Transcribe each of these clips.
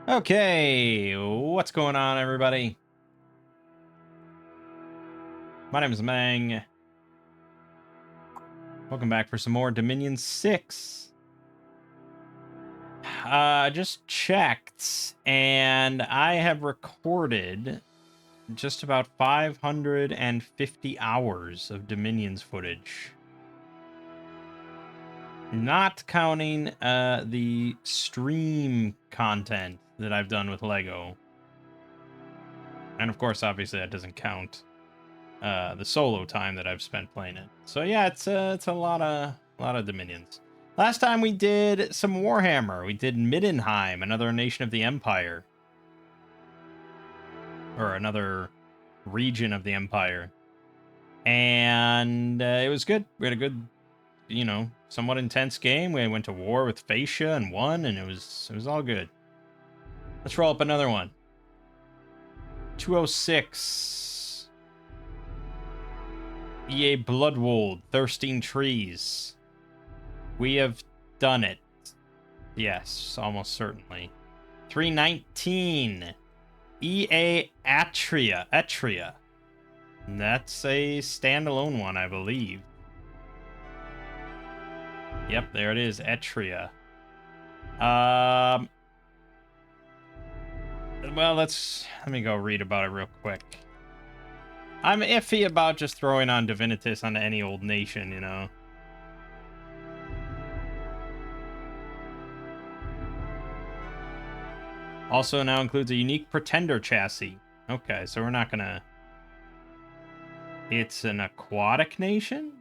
Okay, what's going on, everybody? My name is Mangg. Welcome back for some more Dominion 6. Just checked, and I have recorded just about 550 hours of Dominion's footage. Not counting the stream content that I've done with Lego. And of course, obviously, that doesn't count the solo time that I've spent playing it. So yeah, it's a lot of Dominions. Last time we did some Warhammer. We did Middenheim, another nation of the Empire, or another region of the Empire, and it was good. We had a good, somewhat intense game. We went to war with Fascia and won, and it was all good. Let's roll up another one. 206. EA Bloodwold, Thirsting Trees. We have done it. Yes, almost certainly. 319. EA Aetria. That's a standalone one, I believe. Yep, there it is, Aetria. Well, let me go read about it real quick. I'm iffy about just throwing on Divinitas onto any old nation, you know. Also now includes a unique Pretender chassis. Okay, so we're not gonna... It's an aquatic nation?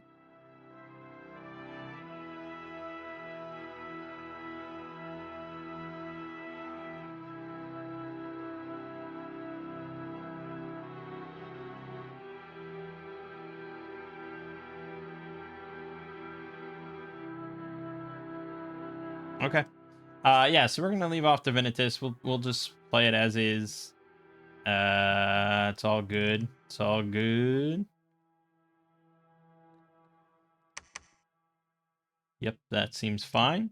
Okay. Yeah, so we're gonna leave off Divinitas. We'll just play it as is. It's all good. It's all good. Yep, that seems fine.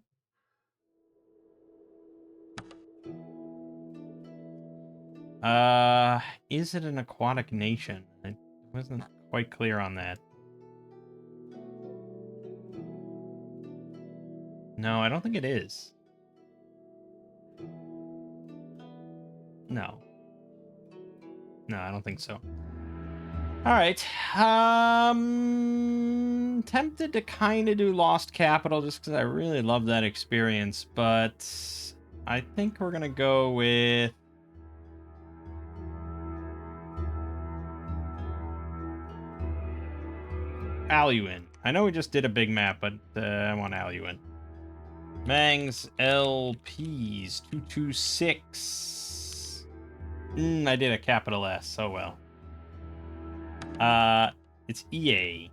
Is it an aquatic nation? I wasn't quite clear on that. No, I don't think it is. No. No, I don't think so. All right. Tempted to kind of do Lost Capital just because I really love that experience, but I think we're gonna go with Aluin. I know we just did a big map, but I want Aluin. Mangg's LPs 226. I did a capital S. Oh well. It's EA.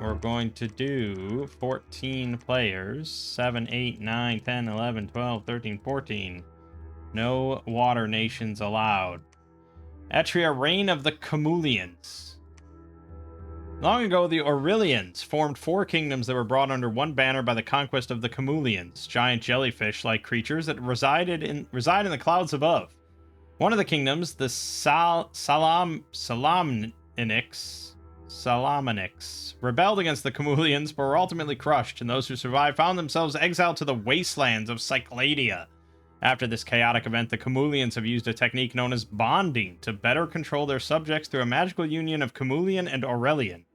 We're going to do 14 players. 7, 8, 9, 10, 11, 12, 13, 14. No water nations allowed. Aetria, reign of the Camulians. Long ago, the Aurelians formed 4 kingdoms that were brought under one banner by the conquest of the Camulians, giant jellyfish-like creatures that reside in the clouds above. One of the kingdoms, the Salaminics, rebelled against the Camulians, but were ultimately crushed, and those who survived found themselves exiled to the wastelands of Cycladia. After this chaotic event, the Camulians have used a technique known as bonding to better control their subjects through a magical union of Camulian and Aurelian.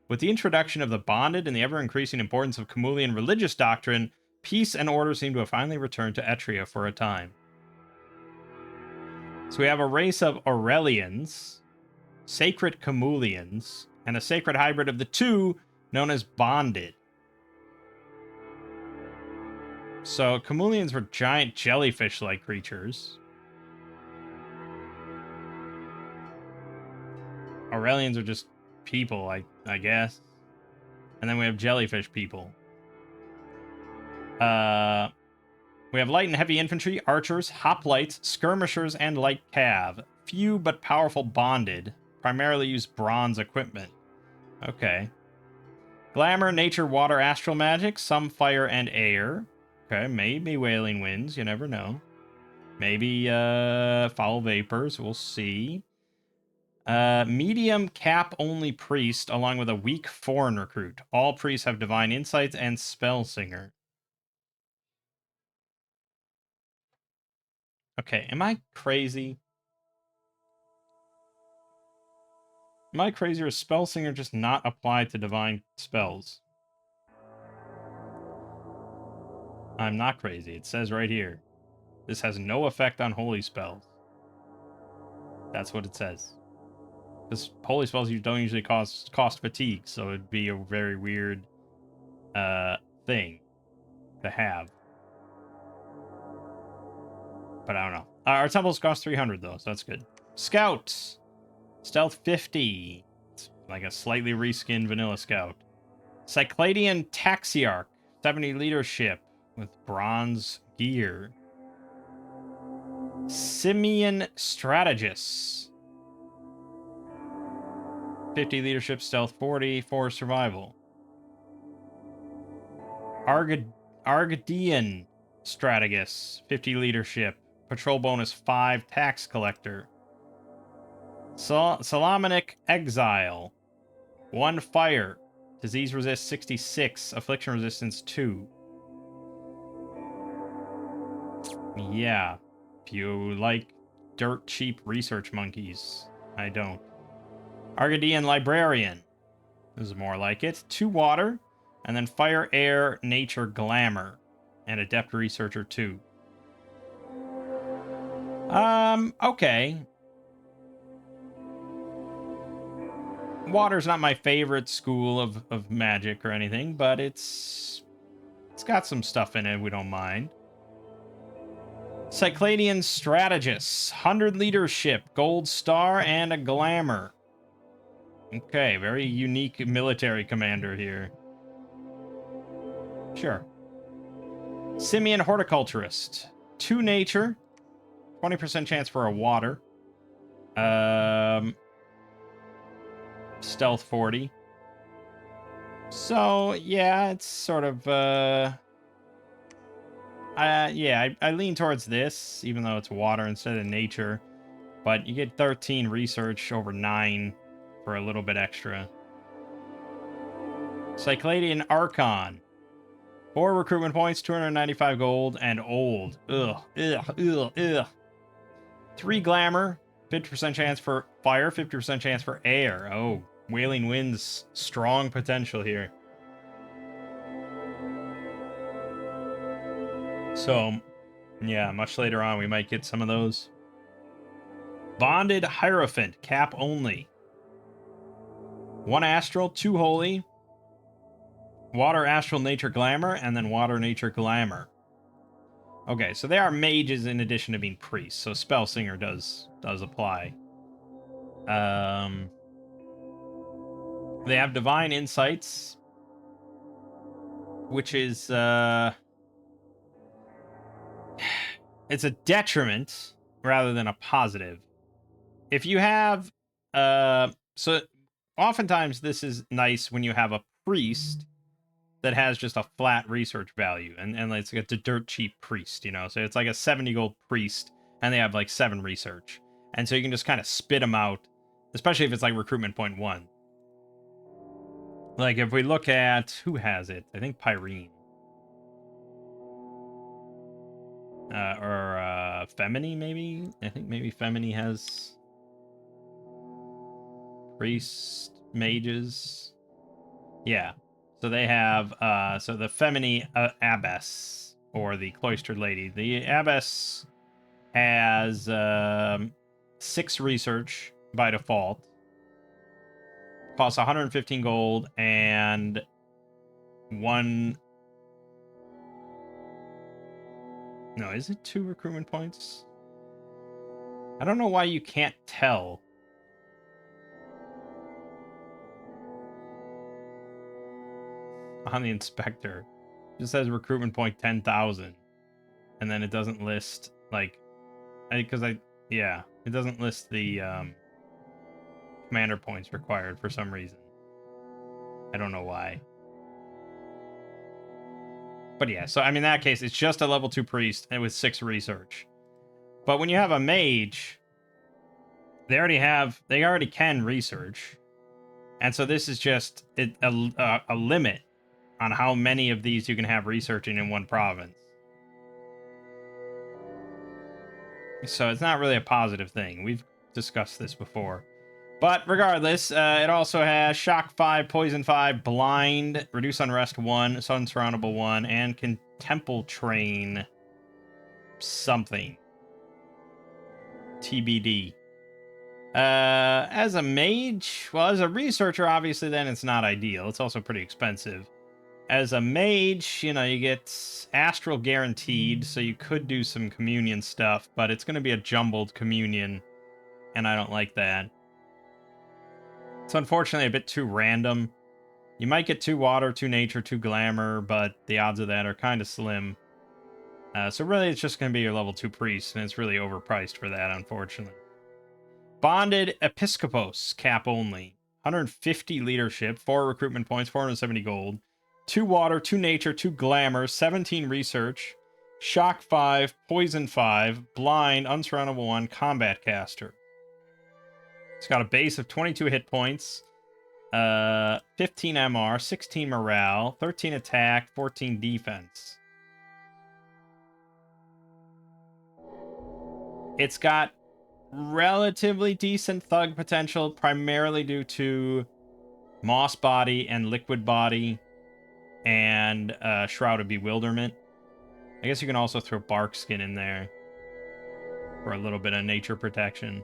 With the introduction of the bonded and the ever-increasing importance of Camulian religious doctrine, peace and order seem to have finally returned to Aetria for a time. So we have a race of Aurelians, sacred Camulians, and a sacred hybrid of the two known as bonded. So Camulians were giant jellyfish-like creatures. Aurelians are just people, I guess. And then we have jellyfish people. We have light and heavy infantry, archers, hoplites, skirmishers, and light cav. Few but powerful bonded. Primarily use bronze equipment. Okay. Glamour, nature, water, astral magic, some fire and air. Okay, maybe Wailing Winds. You never know. Maybe Foul Vapors. We'll see. Medium cap only priest, along with a weak foreign recruit. All priests have divine insights and spell singer. Okay, am I crazy? Am I crazy, or is spell singer just not applied to divine spells? I'm not crazy. It says right here. This has no effect on holy spells. That's what it says. Because holy spells you don't usually cost fatigue, so it'd be a very weird thing to have. But I don't know. Our temples cost 300 though, so that's good. Scout, stealth 50. It's like a slightly reskinned vanilla scout. Cycladian Taxiarch, 70 leadership with bronze gear. Simian Strategist, 50 leadership, stealth 40, 4 survival. Argadian Strategist, 50 leadership, patrol bonus 5, tax collector. Salamanic Exile, 1 fire, disease resist 66, affliction resistance 2. Yeah, if you like dirt cheap research monkeys, I don't. Argadian Librarian, this is more like it. 2 water, and then fire, air, nature, glamour, and adept researcher 2. Okay. Water's not my favorite school of magic or anything, but it's got some stuff in it we don't mind. Cycladian Strategist, 100 leadership, gold star, and a glamour. Okay, very unique military commander here. Sure. Simian Horticulturist, 2 nature, 20% chance for a water. Stealth 40. So, yeah, it's sort of, yeah, I lean towards this, even though it's water instead of nature. But you get 13 research over 9 for a little bit extra. Cycladian Archon. 4 recruitment points, 295 gold, and old. Ugh. 3 glamour, 50% chance for fire, 50% chance for air. Oh, Wailing Winds, strong potential here. So, yeah, much later on we might get some of those. Bonded Hierophant, cap only. 1 astral, 2 holy. Water, astral, nature, glamour, and then water, nature, glamour. Okay, so they are mages in addition to being priests, so spell singer does apply. They have divine insights, which is it's a detriment rather than a positive. If you have so oftentimes this is nice when you have a priest that has just a flat research value, and it's a dirt cheap priest, you know, so it's like a 70 gold priest and they have like 7 research, and so you can just kind of spit them out, especially if it's like recruitment point 1. Like if we look at who has it, I think Pyrene or Femini, maybe. I think maybe Femini has priest mages. Yeah, so they have so the Femini abbess, or the cloistered lady. The abbess has 6 research by default, costs 115 gold, and 1. No, is it 2 recruitment points? I don't know why you can't tell. On the inspector, it just says recruitment point 10,000, and then it doesn't list, like, yeah, it doesn't list the commander points required for some reason. I don't know why. But yeah, so I mean, in that case, it's just a level 2 priest and with 6 research. But when you have a mage, they already can research. And so this is just a limit on how many of these you can have researching in one province. So it's not really a positive thing. We've discussed this before. But regardless, it also has Shock 5, Poison 5, Blind, Reduce Unrest 1, Unsurroundable 1, and can Temple Train something. TBD. As a mage, well, as a researcher, obviously, then it's not ideal. It's also pretty expensive. As a mage, you know, you get Astral guaranteed, so you could do some communion stuff, but it's going to be a jumbled communion, and I don't like that. It's unfortunately a bit too random. You might get 2 water, 2 nature, 2 glamour, but the odds of that are kind of slim. So really, it's just going to be your level 2 priest, and it's really overpriced for that, unfortunately. Bonded Episcopos, cap only. 150 leadership, 4 recruitment points, 470 gold. 2 water, 2 nature, 2 glamour, 17 research, shock 5, poison 5, blind, unsurroundable 1, combat caster. It's got a base of 22 hit points, 15 MR, 16 morale, 13 attack, 14 defense. It's got relatively decent thug potential, primarily due to Moss Body and Liquid Body and Shroud of Bewilderment. I guess you can also throw Bark Skin in there for a little bit of nature protection.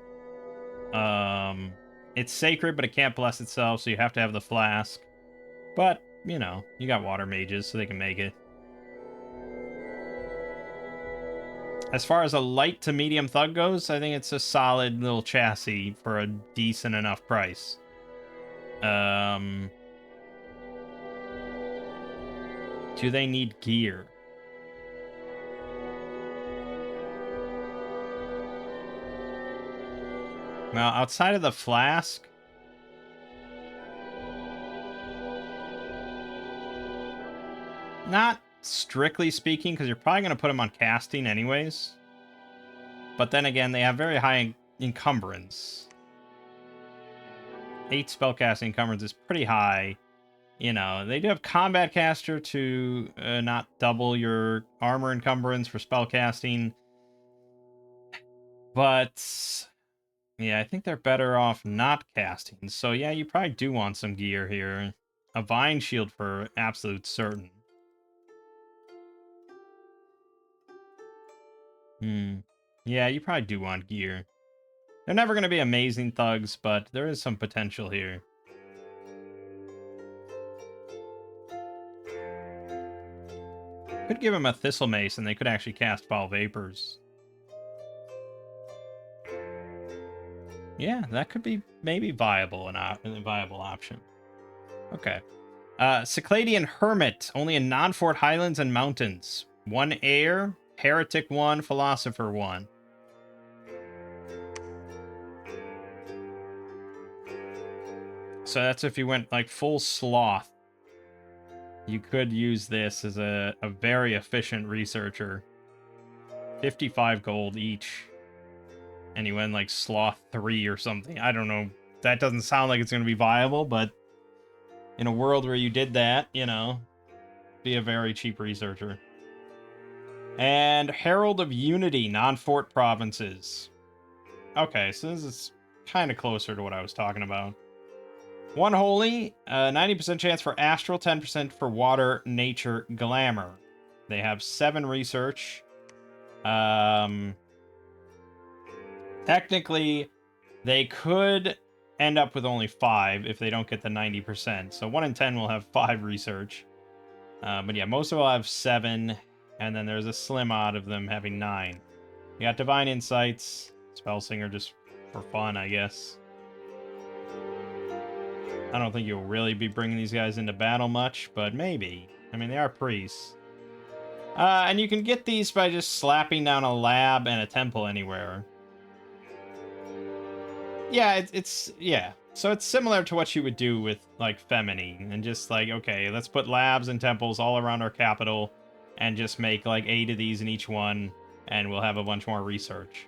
It's sacred, but it can't bless itself, so you have to have the flask. But, you know, you got water mages, so they can make it. As far as a light to medium thug goes, I think it's a solid little chassis for a decent enough price. Do they need gear? Well, outside of the flask, not strictly speaking, because you're probably going to put them on casting anyways. But then again, they have very high encumbrance. 8 spellcasting encumbrance is pretty high. You know, they do have combat caster to not double your armor encumbrance for spellcasting. But yeah, I think they're better off not casting. So yeah, you probably do want some gear here. A vine shield for absolute certain. Yeah, you probably do want gear. They're never going to be amazing thugs, but there is some potential here. Could give them a Thistle Mace, and they could actually cast Foul Vapors. Yeah, that could be maybe viable, a viable option. Okay. Cycladian Hermit, only in non-fort highlands and mountains. 1 air, Heretic 1, Philosopher 1. So that's if you went like full sloth. You could use this as a very efficient researcher. 55 gold each. And you went like sloth 3 or something. I don't know. That doesn't sound like it's going to be viable, but in a world where you did that, you know, be a very cheap researcher. And Herald of Unity, non-fort provinces. Okay, so this is kind of closer to what I was talking about. 1 holy, 90% chance for astral, 10% for water, nature, glamour. They have 7 research. Technically, they could end up with only 5 if they don't get the 90%. So 1 in 10 will have 5 research. But yeah, most of them will have 7, and then there's a slim odd of them having 9. You got Divine Insights, Spellsinger just for fun, I guess. I don't think you'll really be bringing these guys into battle much, but maybe. I mean, they are priests. And you can get these by just slapping down a lab and a temple anywhere. Yeah, yeah. So it's similar to what you would do with, like, Feminine. And just like, okay, let's put labs and temples all around our capital. and just make like 8 of these in each one, and we'll have a bunch more research.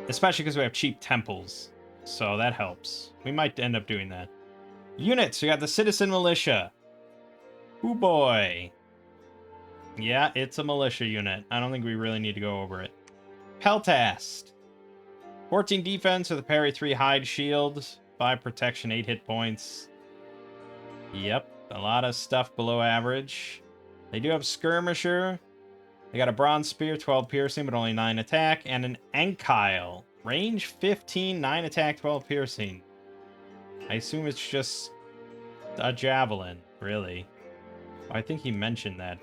Especially because we have cheap temples, so that helps. We might end up doing that. Units, we got the Citizen Militia. Ooh boy. Yeah, it's a militia unit. I don't think we really need to go over it. Peltast. 14 defense with a parry, 3 hide shield, 5 protection, 8 hit points. Yep, a lot of stuff below average. They do have Skirmisher. They got a Bronze Spear, 12 piercing, but only 9 attack, and an Ankyle. Range 15, 9 attack, 12 piercing. I assume it's just a javelin, really. I think he mentioned that.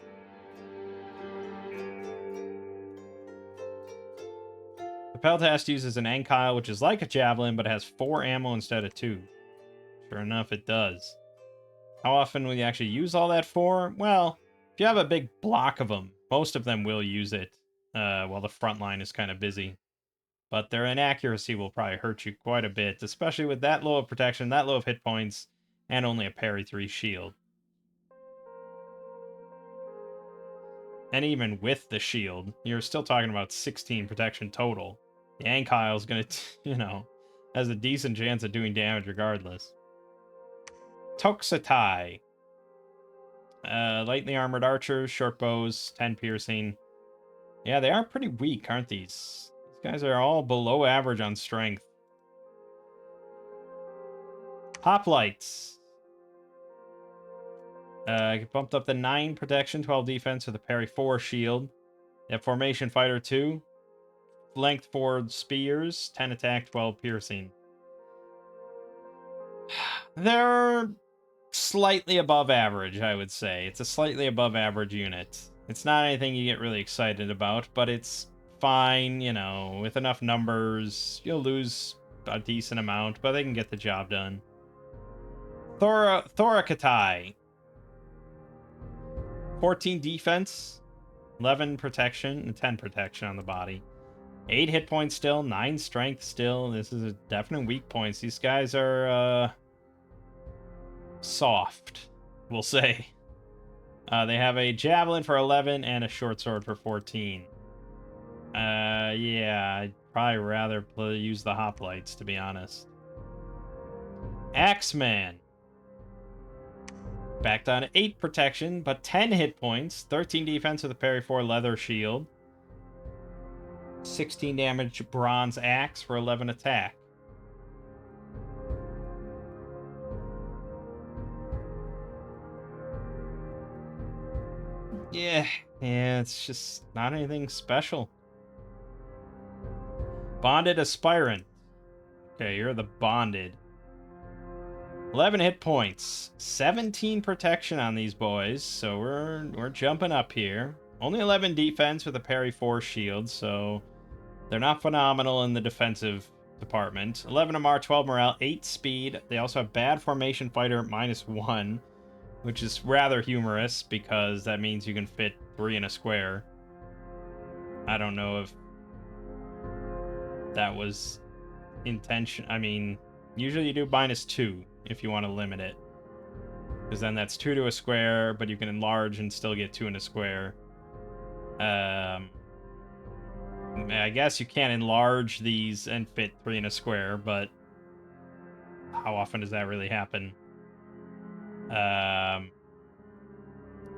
The Peltast uses an Ankyle, which is like a javelin, but it has 4 ammo instead of 2. Sure enough, it does. How often will you actually use all that for? Well, if you have a big block of them, most of them will use it while the front line is kind of busy. But their inaccuracy will probably hurt you quite a bit, especially with that low of protection, that low of hit points, and only a parry 3 shield. And even with the shield, you're still talking about 16 protection total. The Ankyle's gonna, has a decent chance of doing damage regardless. Toxatai. Lightly armored archers, short bows, 10 piercing. Yeah, they are pretty weak, aren't these? These guys are all below average on strength. Hoplites. Bumped up to 9 protection, 12 defense with a parry 4 shield. They have formation fighter 2. Length 4 spears, 10 attack, 12 piercing. They're slightly above average, I would say. It's a slightly above average unit. It's not anything you get really excited about, but it's fine, with enough numbers. You'll lose a decent amount, but they can get the job done. Thoracatai. 14 defense, 11 protection, and 10 protection on the body. 8 hit points still, 9 strength still. This is a definite weak points. These guys are, soft, we'll say. They have a javelin for 11 and a short sword for 14. Yeah, I'd probably rather use the hoplites, to be honest. Axeman. Back down to 8 protection, but 10 hit points. 13 defense with a parry 4 leather shield. 16 damage bronze axe for 11 attack. Yeah, it's just not anything special. Bonded Aspirant. Okay, you're the bonded. 11 hit points, 17 protection on these boys, so we're jumping up here. Only 11 defense with a parry 4 shield, so they're not phenomenal in the defensive department. 11 MR, 12 morale, 8 speed. They also have bad formation fighter -1, which is rather humorous because that means you can fit 3 in a square. I don't know if that was intention. I mean, usually you do -2 if you want to limit it, because then that's 2 to a square, but you can enlarge and still get 2 in a square. I guess you can't enlarge these and fit 3 in a square, but how often does that really happen?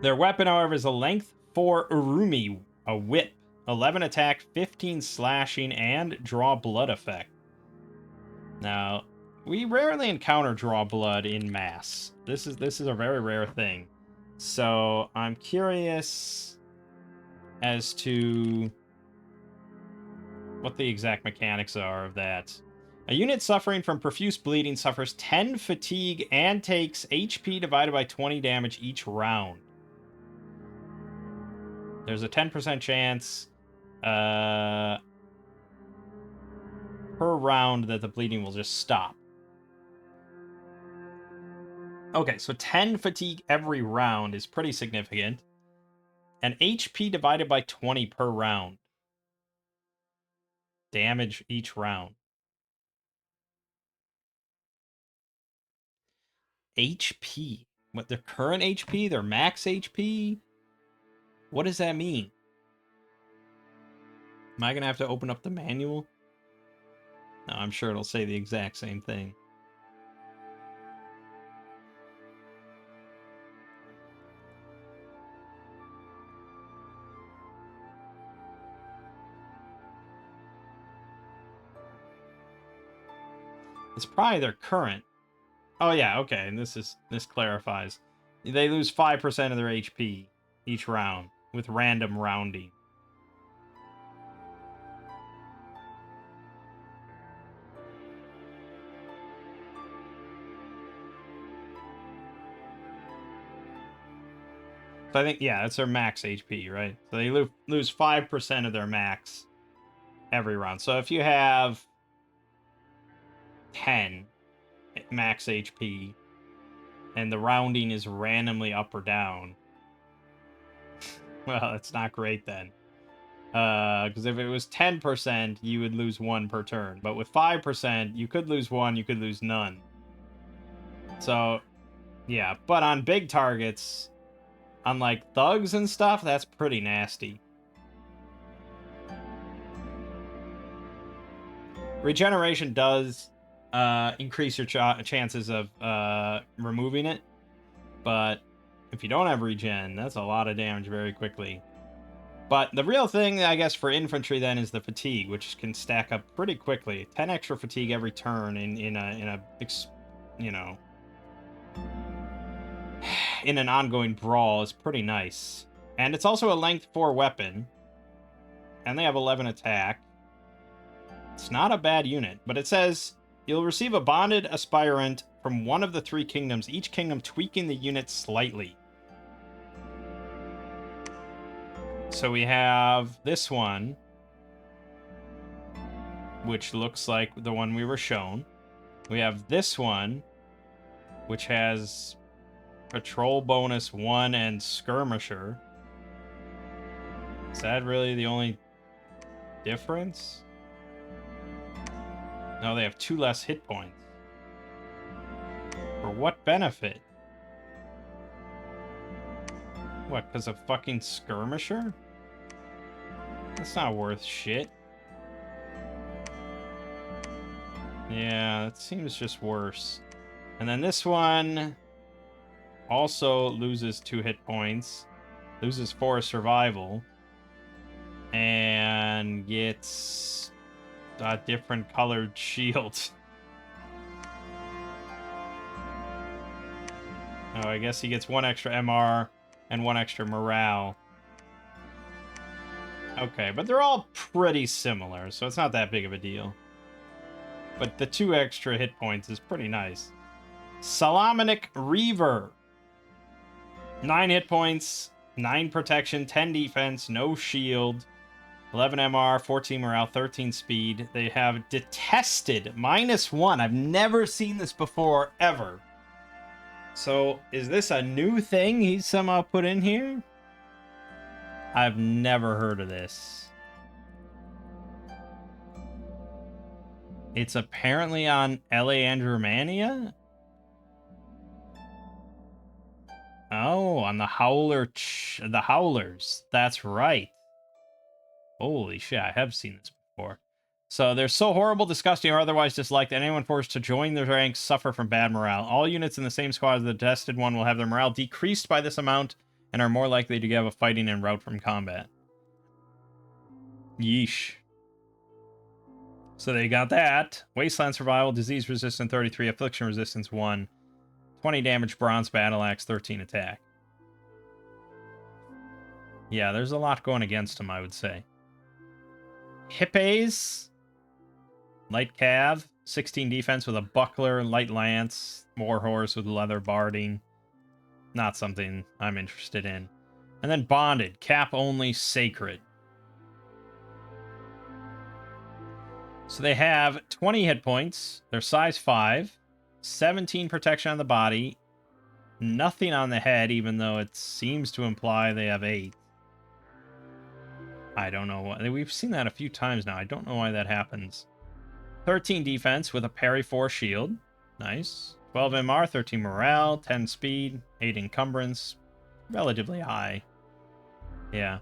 Their weapon, however, is a length 4 Urumi, a whip, 11 attack, 15 slashing, and draw blood effect. Now, we rarely encounter draw blood in mass. This is a very rare thing. So I'm curious as to what the exact mechanics are of that. A unit suffering from profuse bleeding suffers 10 fatigue and takes HP divided by 20 damage each round. There's a 10% chance per round that the bleeding will just stop. Okay, so 10 fatigue every round is pretty significant. And HP divided by 20 per round. Damage each round. HP. What, their current HP? Their max HP? What does that mean? Am I going to have to open up the manual? No, I'm sure it'll say the exact same thing. It's probably their current. Oh yeah, okay, and this clarifies. They lose 5% of their HP each round with random rounding. So I think, yeah, that's their max HP, right? So they lose 5% of their max every round. So if you have 10 max HP and the rounding is randomly up or down, well, it's not great then. Because if it was 10%, you would lose 1 per turn. But with 5%, you could lose 1, you could lose none. So, yeah. But on big targets, on like thugs and stuff, that's pretty nasty. Regeneration does increase your chances of removing it. But if you don't have regen, that's a lot of damage very quickly. But the real thing, I guess, for infantry then is the fatigue, which can stack up pretty quickly. 10 extra fatigue every turn in an ongoing brawl is pretty nice. And it's also a length 4 weapon, and they have 11 attack. It's not a bad unit, but it says you'll receive a bonded aspirant from one of the 3 kingdoms, each kingdom tweaking the unit slightly. So we have this one, which looks like the one we were shown. We have this one, which has patrol bonus 1 and skirmisher. Is that really the only difference? No, they have 2 less hit points. For what benefit? What, because of fucking skirmisher? That's not worth shit. Yeah, that seems just worse. And then this one also loses 2 hit points, loses 4 survival, and gets a different colored shield. Oh, I guess he gets 1 extra MR and 1 extra morale. Okay, but they're all pretty similar, so it's not that big of a deal. But the 2 extra hit points is pretty nice. Salamanic Reaver. 9 hit points, 9 protection, 10 defense, no shield, 11 MR, 14 morale, 13 speed. They have detested -1. I've never seen this before, ever. So, is this a new thing he's somehow put in here? I've never heard of this. It's apparently on LA Andromania? Oh, on the the Howlers. That's right. Holy shit, I have seen this before. So they're so horrible, disgusting, or otherwise disliked that anyone forced to join their ranks suffer from bad morale. All units in the same squad as the detested one will have their morale decreased by this amount and are more likely to give a fighting en route from combat. Yeesh. So they got that. Wasteland Survival, Disease Resistant 33, Affliction Resistance 1, 20 damage, Bronze Battle Axe, 13 attack. Yeah, there's a lot going against him, I would say. Hippes, Light Cav, 16 defense with a buckler, light lance, warhorse with leather barding. Not something I'm interested in. And then Bonded, cap only, sacred. So they have 20 hit points. They're size 5, 17 protection on the body, nothing on the head, even though it seems to imply they have 8. I don't know why. We've seen that a few times now. I don't know why that happens. 13 defense with a parry 4 shield. Nice. 12 MR, 13 morale, 10 speed, 8 encumbrance. Relatively high. Yeah.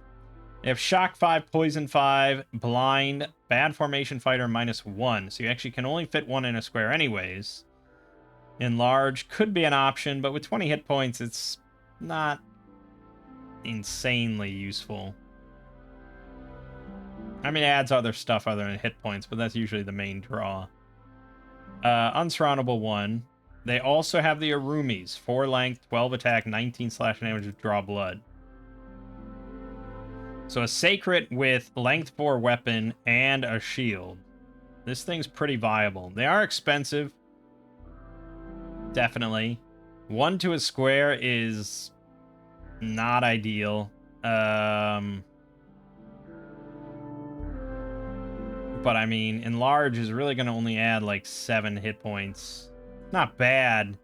They have shock 5, poison 5, blind, bad formation fighter -1. So you actually can only fit one in a square anyways. Enlarge could be an option, but with 20 hit points, it's not insanely useful. I mean, it adds other stuff other than hit points, but that's usually the main draw. Unsurroundable 1. They also have the Arumis. 4 length, 12 attack, 19 slash damage with draw blood. So a Sacred with length 4 weapon and a shield. This thing's pretty viable. They are expensive. Definitely. 1 to a square is not ideal. But I mean, Enlarge is really going to only add like 7 hit points. Not bad,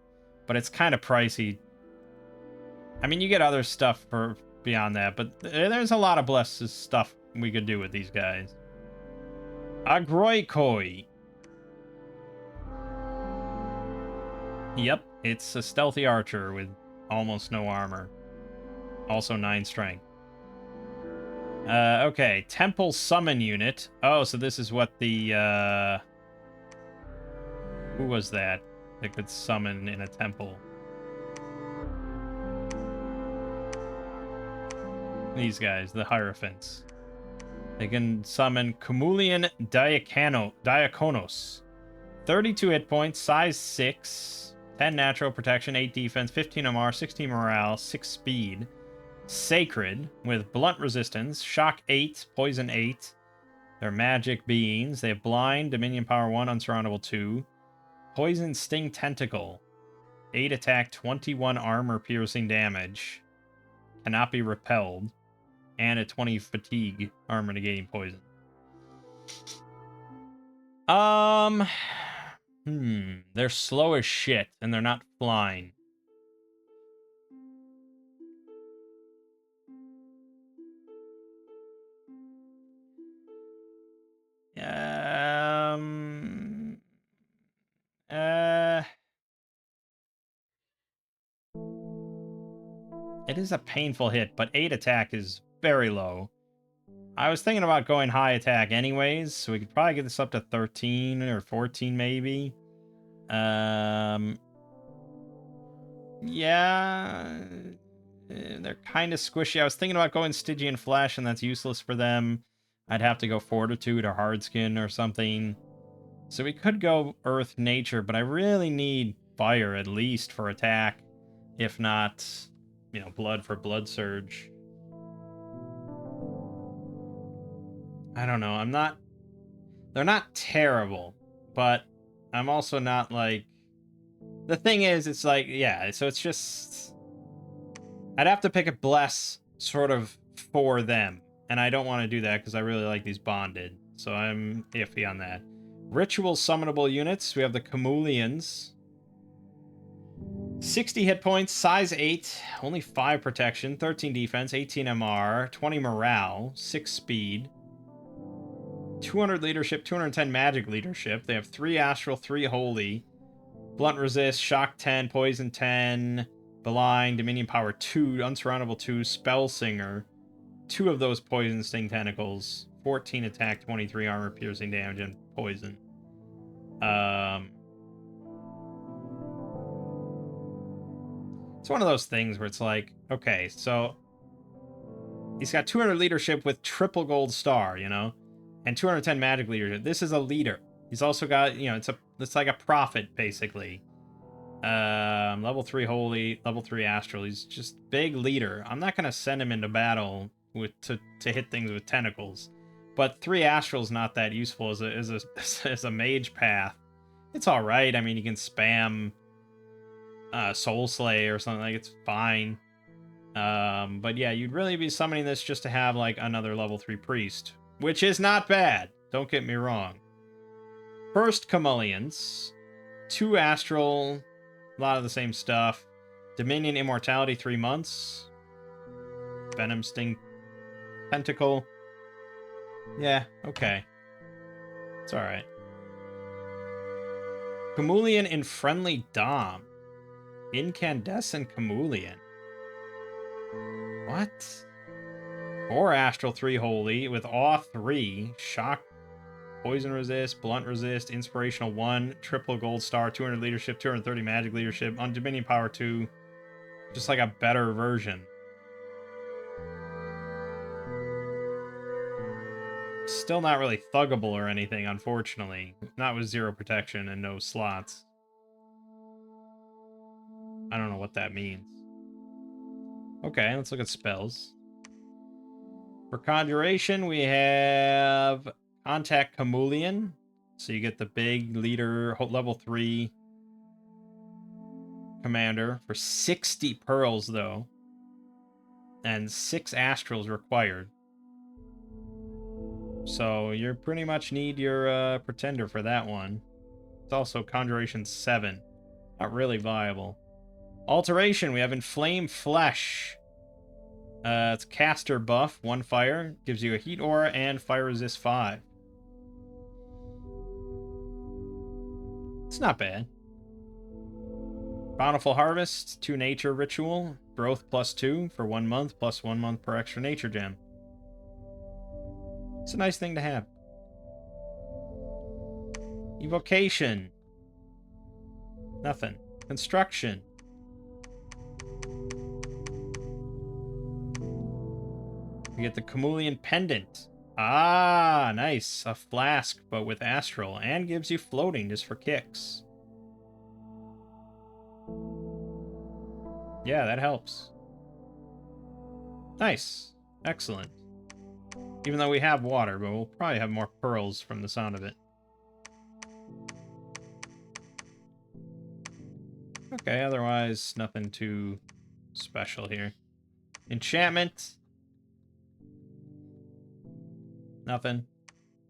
but it's kind of pricey. I mean, you get other stuff for beyond that, but there's a lot of blessed stuff we could do with these guys. Agroikoi. Yep, it's a stealthy archer with almost no armor. Also 9 strength. Okay, Temple Summon Unit. Oh, so this is what the, who was that could summon in a temple? These guys, the Hierophants. They can summon Cumulian Diakonos. 32 hit points, size 6, 10 natural protection, 8 defense, 15 MR, 16 morale, 6 speed. Sacred, with blunt resistance, shock 8, poison 8. They're magic beings. They have blind, dominion power 1, unsurroundable 2. Poison sting tentacle. 8 attack, 21 armor piercing damage. Cannot be repelled. And a 20 fatigue, armor negating poison. They're slow as shit, and they're not flying. It is a painful hit, but 8 attack is very low. I was thinking about going high attack anyways, so we could probably get this up to 13 or 14 maybe. Yeah, they're kind of squishy. I was thinking about going Stygian Flesh, and that's useless for them. I'd have to go Fortitude or Hardskin or something. So we could go Earth Nature, but I really need Fire at least for attack. If not, Blood for Blood Surge. I don't know. They're not terrible, but I'm also not like... The thing is, it's like, yeah, so it's just... I'd have to pick a Bless sort of for them, and I don't want to do that because I really like these bonded, so I'm iffy on that. Ritual summonable units, we have the Camulians. 60 hit points, size 8, only 5 protection, 13 defense, 18 MR, 20 morale, 6 speed. 200 leadership, 210 magic leadership. They have 3 astral, 3 holy. Blunt resist, shock 10, poison 10, blind, dominion power 2, unsurroundable 2, spell singer. 2 of those poison sting tentacles. 14 attack, 23 armor piercing damage, and poison. It's one of those things where it's like, okay, so he's got 200 leadership with triple gold star, and 210 magic leadership. This is a leader. He's also got, it's like a prophet, basically. Level 3 holy, level 3 astral. He's just big leader. I'm not gonna send him into battle to hit things with tentacles, but 3 astral's not that useful as a mage path. It's all right. I mean, you can spam Soul Slay or something, like, it's fine. But yeah, you'd really be summoning this just to have like another level 3 priest, which is not bad, don't get me wrong. First Camulians, 2 astral, a lot of the same stuff. Dominion immortality 3 months. Venom sting tentacle. Yeah, okay. It's alright. Chameleon in Friendly Dom. Incandescent Chameleon. What? 4 Astral, 3 Holy, with Awe 3, Shock, Poison Resist, Blunt Resist, Inspirational 1, Triple Gold Star, 200 Leadership, 230 Magic Leadership, on Dominion Power 2. Just like a better version. Still not really thuggable or anything, unfortunately. Not with 0 protection and no slots. I don't know what that means. Okay, let's look at spells. For Conjuration, we have Contact Chameleon. So you get the big leader, level 3 commander for 60 pearls, though. And 6 astrals required. So you pretty much need your pretender for that one. It's also Conjuration 7. Not really viable. Alteration, we have Inflame Flesh. It's caster buff, 1 fire, gives you a heat aura and fire resist 5. It's not bad. Bountiful Harvest, 2 nature ritual, growth +2 for 1 month, plus 1 month per extra nature gem. It's a nice thing to have. Evocation. Nothing. Construction. You get the Chameleon Pendant. Ah, nice. A flask, but with Astral, and gives you floating just for kicks. Yeah, that helps. Nice. Excellent. Even though we have water, but we'll probably have more pearls from the sound of it. Okay, otherwise, nothing too special here. Enchantment. Nothing.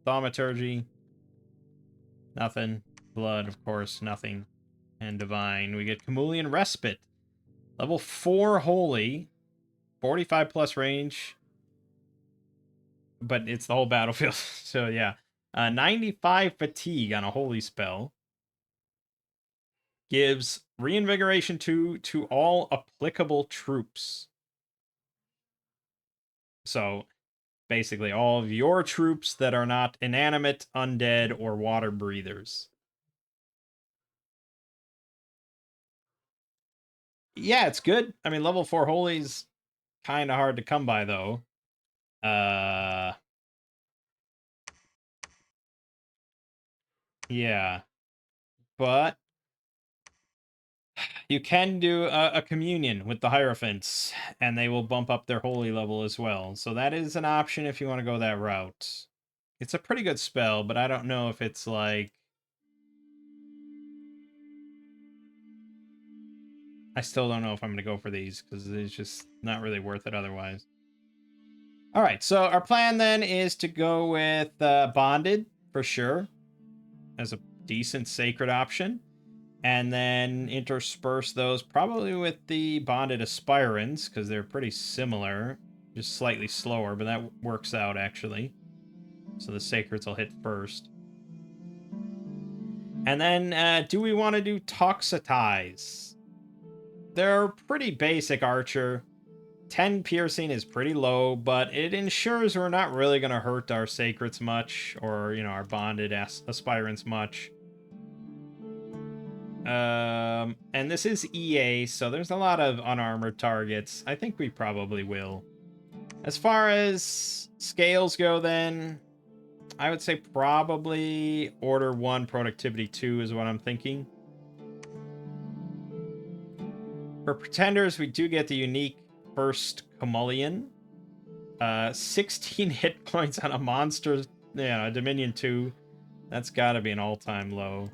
Thaumaturgy. Nothing. Blood, of course, nothing. And Divine. We get Chameleon Respite. Level 4 Holy. 45 plus range. But it's the whole battlefield. So, yeah. 95 Fatigue on a Holy spell. Gives Reinvigoration 2 to all applicable troops. So, basically, all of your troops that are not inanimate, undead, or water breathers. Yeah, it's good. I mean, level 4 Holy's kind of hard to come by, though. Yeah. But you can do a communion with the Hierophants, and they will bump up their holy level as well. So that is an option if you want to go that route. It's a pretty good spell, but I don't know if it's like... I still don't know if I'm going to go for these, because it's just not really worth it otherwise. Alright, so our plan then is to go with Bonded, for sure, as a decent sacred option. And then intersperse those probably with the Bonded Aspirants, because they're pretty similar, just slightly slower, but that works out, actually. So the Sacreds will hit first. And then, do we want to do Toxitize? They're pretty basic archer. 10 piercing is pretty low, but it ensures we're not really going to hurt our Sacreds much, or, you know, our Bonded Aspirants much. And this is EA, so there's a lot of unarmored targets. I think we probably will. As far as scales go, then, I would say probably Order 1, Productivity 2 is what I'm thinking. For Pretenders, we do get the unique first Chameleon. 16 hit points on a monster, yeah, Dominion 2. That's gotta be an all-time low.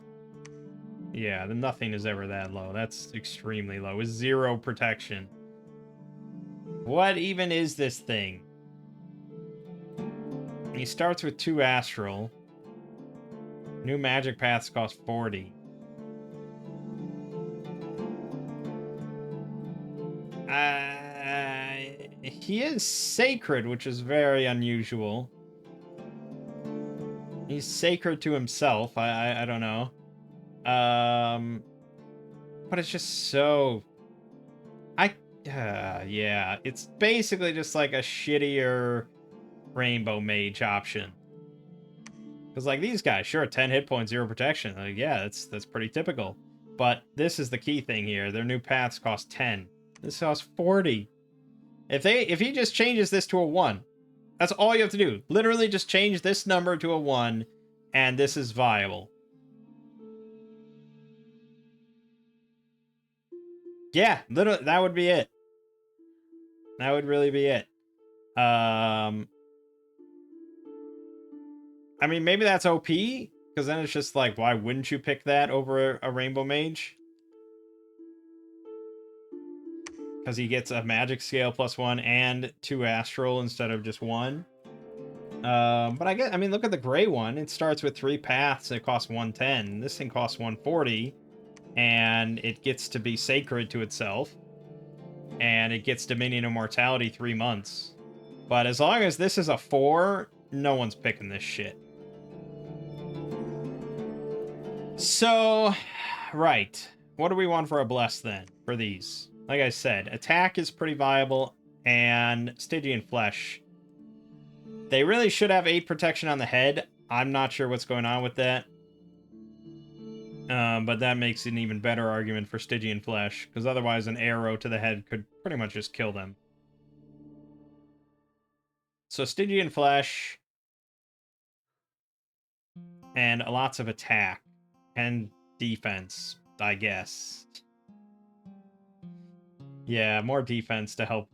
Yeah, the nothing is ever that low. That's extremely low. With 0 protection. What even is this thing? He starts with 2 Astral. New magic paths cost 40. He is sacred, which is very unusual. He's sacred to himself. I don't know. But it's just so... yeah, it's basically just like a shittier Rainbow Mage option. Because, like, these guys, sure, 10 hit points, 0 protection. Like, yeah, that's pretty typical. But this is the key thing here. Their new paths cost 10. This costs 40. If he just changes this to a 1, that's all you have to do. Literally just change this number to a 1, and this is viable. Yeah, literally, that would be it. That would really be it. I mean, maybe that's OP, because then it's just like, why wouldn't you pick that over a Rainbow Mage? Because he gets a magic scale +1 and 2 astral instead of just 1. But I mean, look at the gray one. It starts with 3 paths. And it costs 110. This thing costs 140, and it gets to be sacred to itself, and it gets Dominion Immortality 3 months. But as long as this is a 4, no one's picking this shit. So, right. What do we want for a bless then for these? Like I said, attack is pretty viable, and Stygian Flesh. They really should have 8 protection on the head. I'm not sure what's going on with that. But that makes an even better argument for Stygian Flesh, because otherwise an arrow to the head could pretty much just kill them. So Stygian Flesh, and lots of attack, and defense, I guess. Yeah, more defense to help,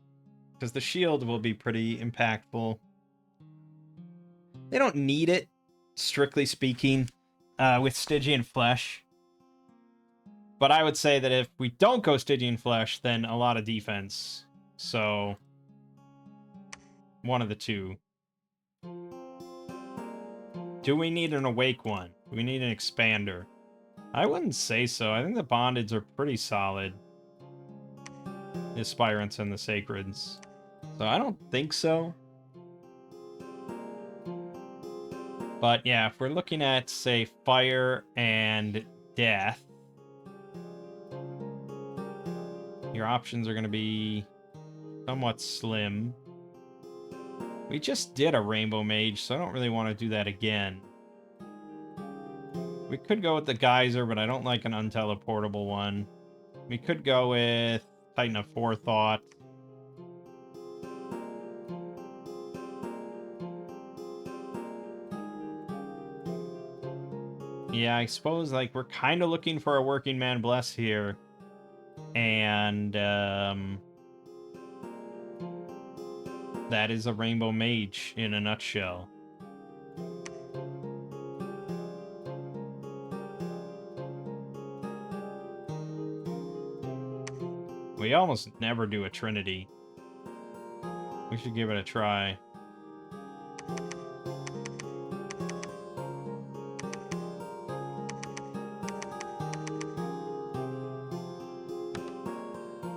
because the shield will be pretty impactful. They don't need it, strictly speaking, with Stygian Flesh. But I would say that if we don't go Stygian Flesh, then a lot of defense. So, one of the two. Do we need an Awake one? Do we need an Expander? I wouldn't say so. I think the Bondeds are pretty solid. The Aspirants and the Sacreds. So I don't think so. But yeah, if we're looking at, say, Fire and Death, your options are going to be somewhat slim. We just did a Rainbow Mage, so I don't really want to do that again. We could go with the Geyser, but I don't like an unteleportable one. We could go with Titan of Forethought. Yeah, I suppose, like, we're kind of looking for a Working Man Bless here. And, that is a Rainbow Mage in a nutshell. We almost never do a Trinity. We should give it a try.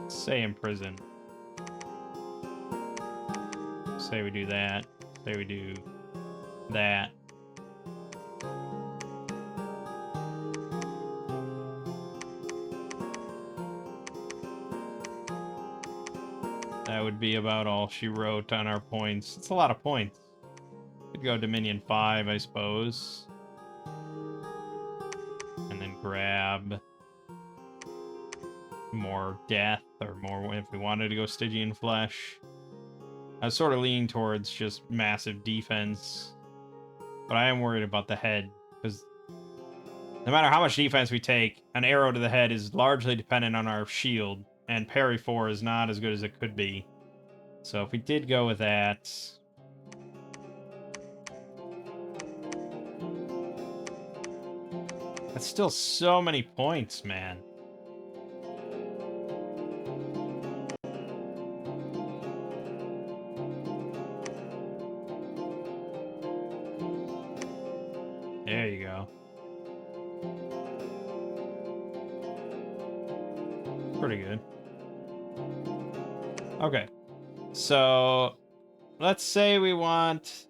Say imprison. Say we do that. Say we do that. That would be about all she wrote on our points. It's a lot of points. Could go Dominion 5, I suppose. And then grab more death, or more if we wanted to go Stygian Flesh. I was sort of leaning towards just massive defense. But I am worried about the head, because no matter how much defense we take, an arrow to the head is largely dependent on our shield, and parry 4 is not as good as it could be. So if we did go with that... That's still so many points, man. There you go. Pretty good. Okay. So, let's say we want...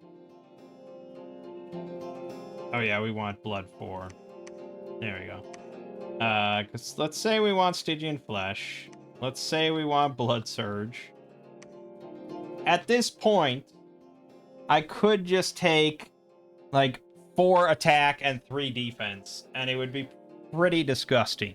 Oh yeah, we want Blood 4. There we go. Because let's say we want Stygian Flesh. Let's say we want Blood Surge. At this point, I could just take, like, 4 attack and 3 defense, and it would be pretty disgusting.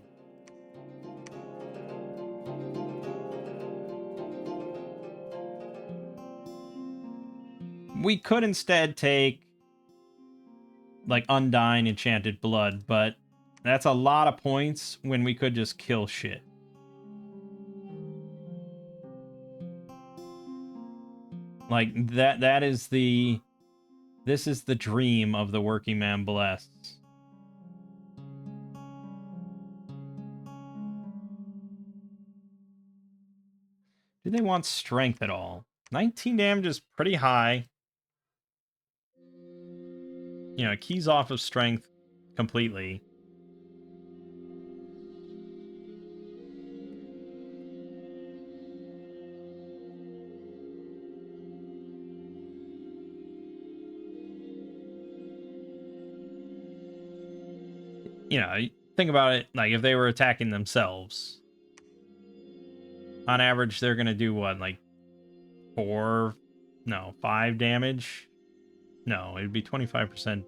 We could instead take, like, Undying Enchanted Blood, but that's a lot of points when we could just kill shit. Like, that is the... This is the dream of the working man blessed. Do they want strength at all? 19 damage is pretty high. You know, it keys off of strength completely. You know, think about it, like, if they were attacking themselves. On average, they're gonna do what, like 5 damage? No, it'd be 25%.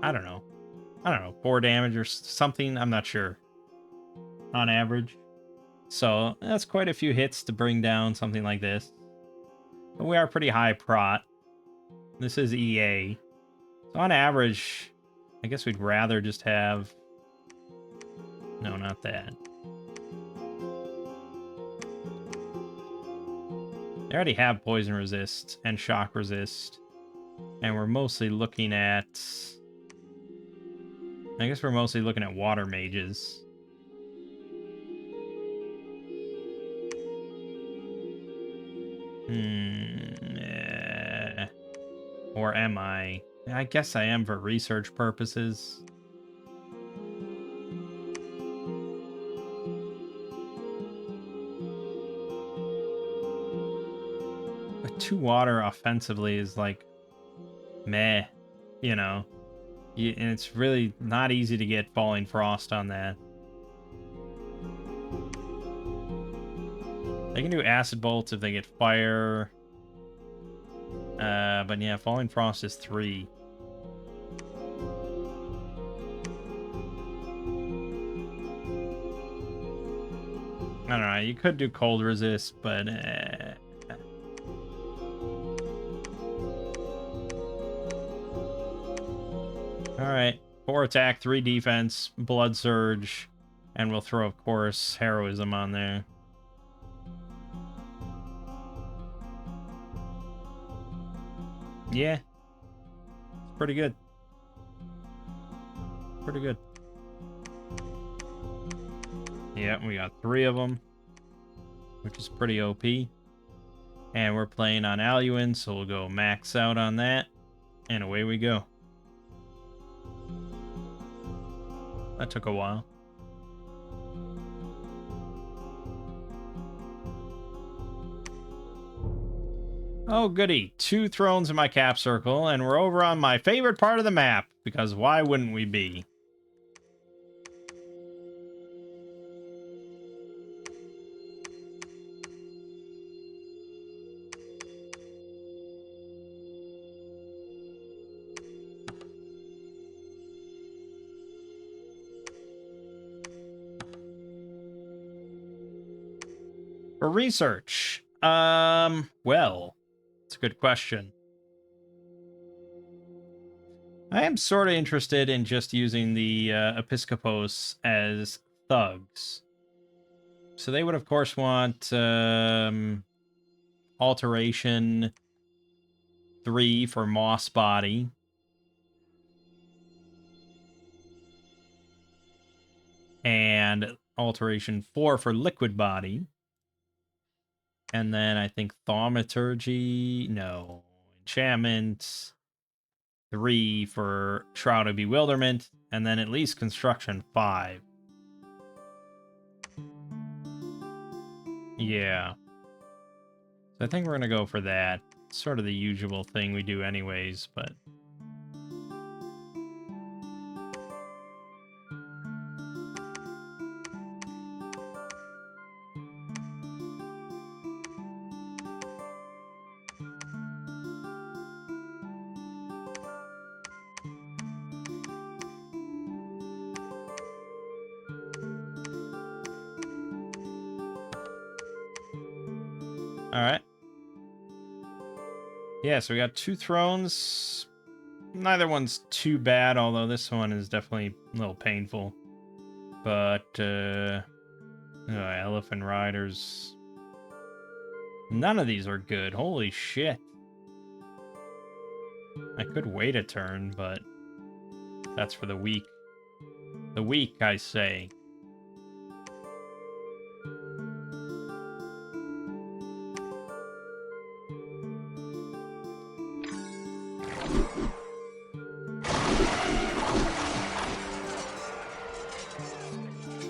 I don't know. 4 damage or something, I'm not sure. On average. So, that's quite a few hits to bring down something like this. But we are pretty high prot. This is EA. So on average, I guess we'd rather just have... No, not that. They already have poison resist and shock resist. And we're mostly looking at... I guess we're mostly looking at water mages. Or am I? I guess I am for research purposes. But 2 water offensively is like, meh, you know. And it's really not easy to get Falling Frost on that. They can do Acid Bolts if they get Fire. But yeah, Falling Frost is 3. I don't know, you could do Cold Resist, but... Alright, 4 attack, 3 defense, Blood Surge, and we'll throw, of course, Heroism on there. Yeah. It's pretty good. Pretty good. Yeah, we got 3 of them, which is pretty OP. And we're playing on Aluin, so we'll go max out on that, and away we go. That took a while. Oh, goody. 2 thrones in my cap circle, and we're over on my favorite part of the map, because why wouldn't we be? For research, well, it's a good question. I am sort of interested in just using the Episcopos as thugs. So they would, of course, want Alteration 3 for Moss Body. And Alteration 4 for Liquid Body. And then I think Thaumaturgy, no, Enchantment 3 for Shroud of Bewilderment, and then at least Construction 5. Yeah. So I think we're going to go for that. It's sort of the usual thing we do anyways, but... Alright. Yeah, so we got 2 thrones. Neither one's too bad, although this one is definitely a little painful. But, elephant riders. None of these are good. Holy shit. I could wait a turn, but that's for the weak. The weak, I say.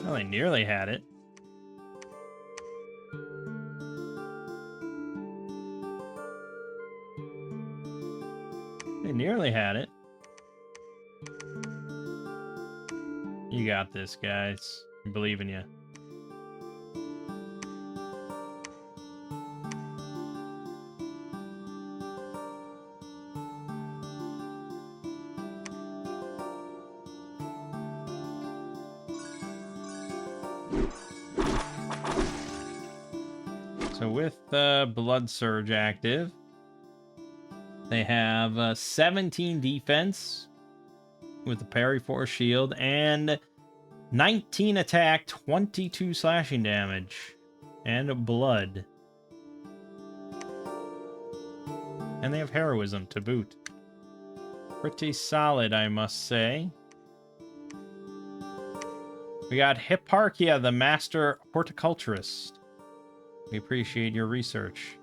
Well, they nearly had it. They nearly had it. You got this, guys. I believe in you. So with Blood Surge active, they have 17 defense with the parry force shield and 19 attack, 22 slashing damage, and blood. And they have heroism to boot. Pretty solid, I must say. We got Hipparchia, the master horticulturist. We appreciate your research.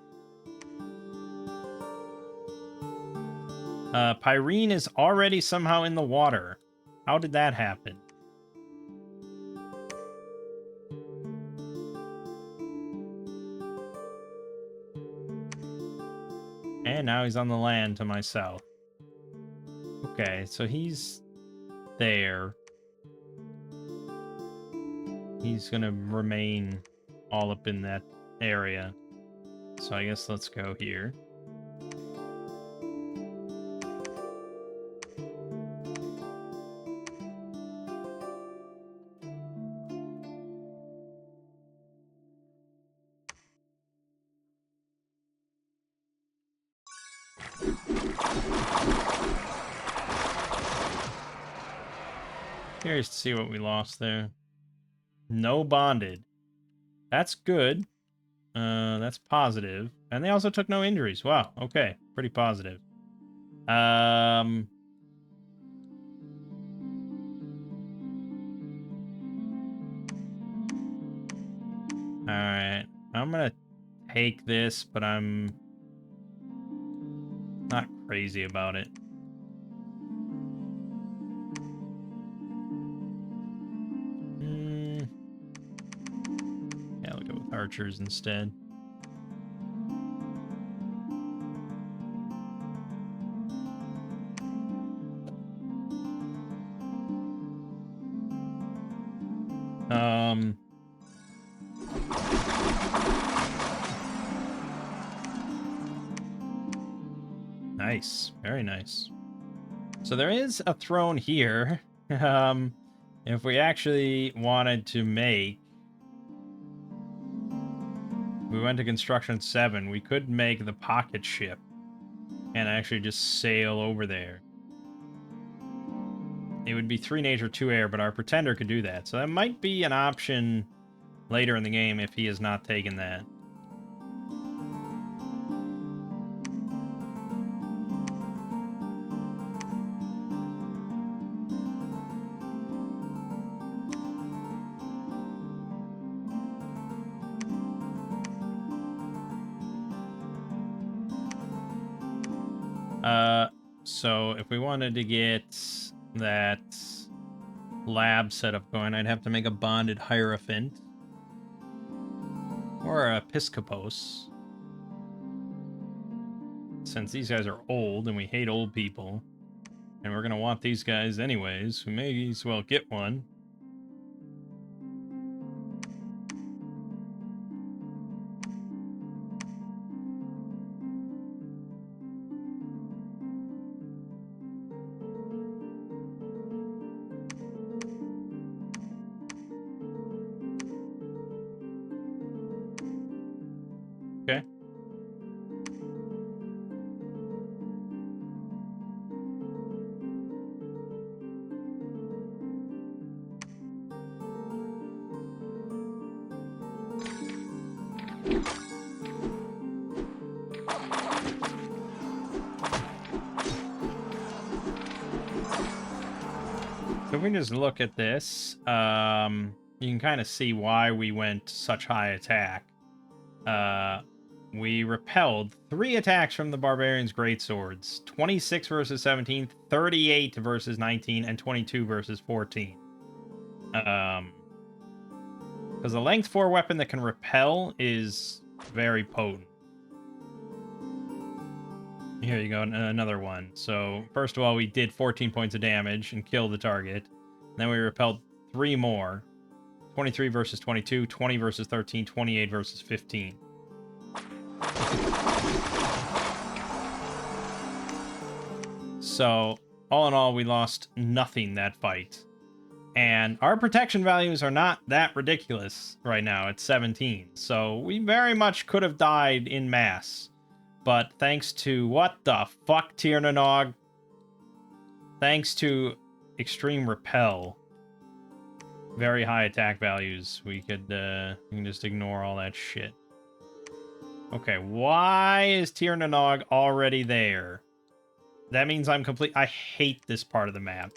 Pyrene is already somehow in the water. How did that happen? And now he's on the land to my south. Okay, so he's there. He's gonna remain all up in that area. So I guess let's go here. Curious to see what we lost there. No bonded. That's good. That's positive. And they also took no injuries. Wow, okay. Pretty positive. Alright. I'm gonna take this, but I'm not crazy about it. Yeah, we'll go with archers instead. Nice. Very nice. So there is a throne here. If we actually wanted to make... We went to construction 7, we could make the pocket ship and actually just sail over there. It would be 3 nature, 2 air, but our pretender could do that. So that might be an option later in the game if he has not taken that. So if we wanted to get that lab setup going, I'd have to make a bonded Hierophant. Or a Episcopos. Since these guys are old and we hate old people, and we're gonna want these guys anyways, we may as well get one. Okay. So if we just look at this, you can kind of see why we went such high attack. We repelled 3 attacks from the Barbarians' Greatswords. 26 versus 17, 38 versus 19, and 22 versus 14. Because a length 4 weapon that can repel is very potent. Here you go, another one. So, first of all, we did 14 points of damage and killed the target. Then we repelled 3 more. 23 versus 22, 20 versus 13, 28 versus 15. So, all in all, we lost nothing that fight. And our protection values are not that ridiculous right now at 17. So, we very much could have died in mass. But thanks to, what the fuck, Tiernanog? Thanks to extreme repel, very high attack values, we can just ignore all that shit. Okay, why is Tiernanog already there? That means I'm complete. I hate this part of the map.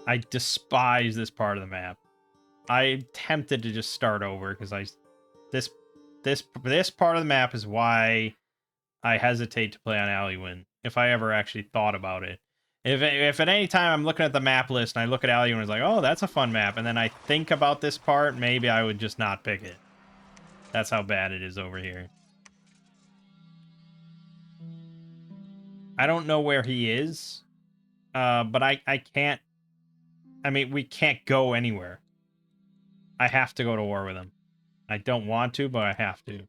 I despise this part of the map. I'm tempted to just start over because this part of the map is why I hesitate to play on Aliwin, if I ever actually thought about it. If at any time I'm looking at the map list and I look at Aliwin and it's like, oh, that's a fun map, and then I think about this part, maybe I would just not pick it. That's how bad it is over here. I don't know where he is, but I can't... I mean, we can't go anywhere. I have to go to war with him. I don't want to, but I have to.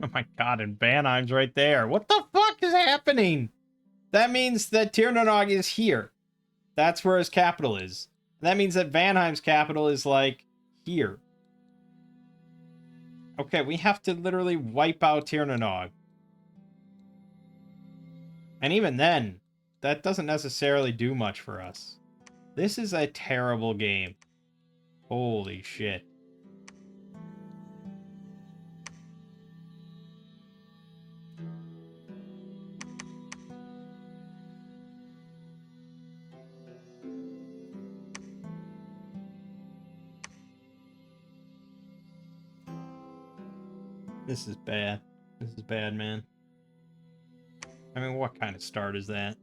Oh my god, and Vanheim's right there. What the fuck is happening? That means that Tiernanog is here. That's where his capital is. That means that Vanheim's capital is, like, here. Okay, we have to literally wipe out Tiernanog. And even then, that doesn't necessarily do much for us. This is a terrible game. Holy shit. This is bad. This is bad, man. I mean, what kind of start is that?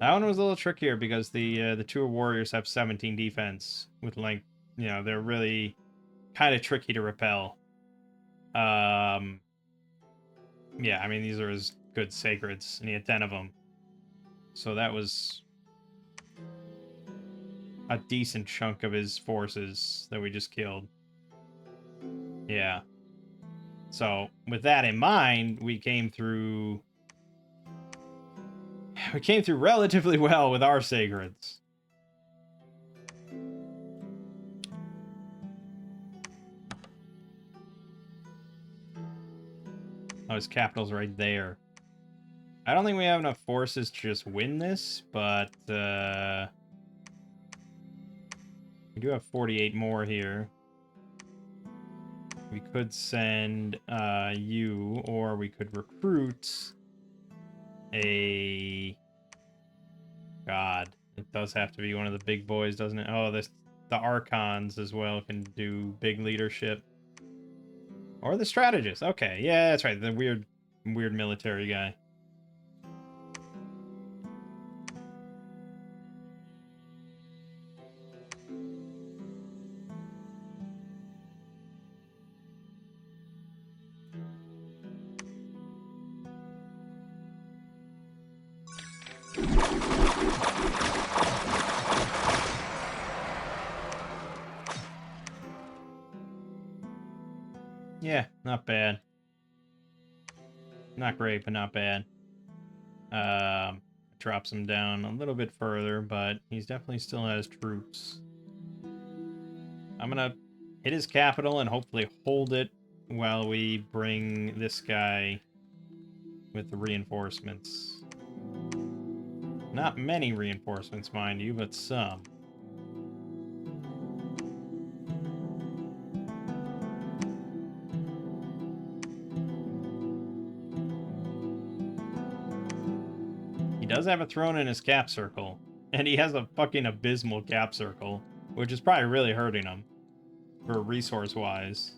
That one was a little trickier because the two warriors have 17 defense with length. You know, they're really kind of tricky to repel. Yeah, I mean, these are as good sacreds, and he had 10 of them. So that was a decent chunk of his forces that we just killed. Yeah. So, with that in mind, we came through relatively well with our sacreds. Oh, his capital's right there. I don't think we have enough forces to just win this, but we do have 48 more here. We could send you, or we could recruit a... God, it does have to be one of the big boys, doesn't it? Oh, the Archons as well can do big leadership. Or the strategist. Okay, yeah, that's right. The weird military guy. Yeah, not bad. Not great, but not bad. Drops him down a little bit further, but he's definitely still has troops. I'm gonna hit his capital and hopefully hold it while we bring this guy with the reinforcements. Not many reinforcements, mind you, but some. He does have a throne in his cap circle, and he has a fucking abysmal cap circle, which is probably really hurting him for resource-wise.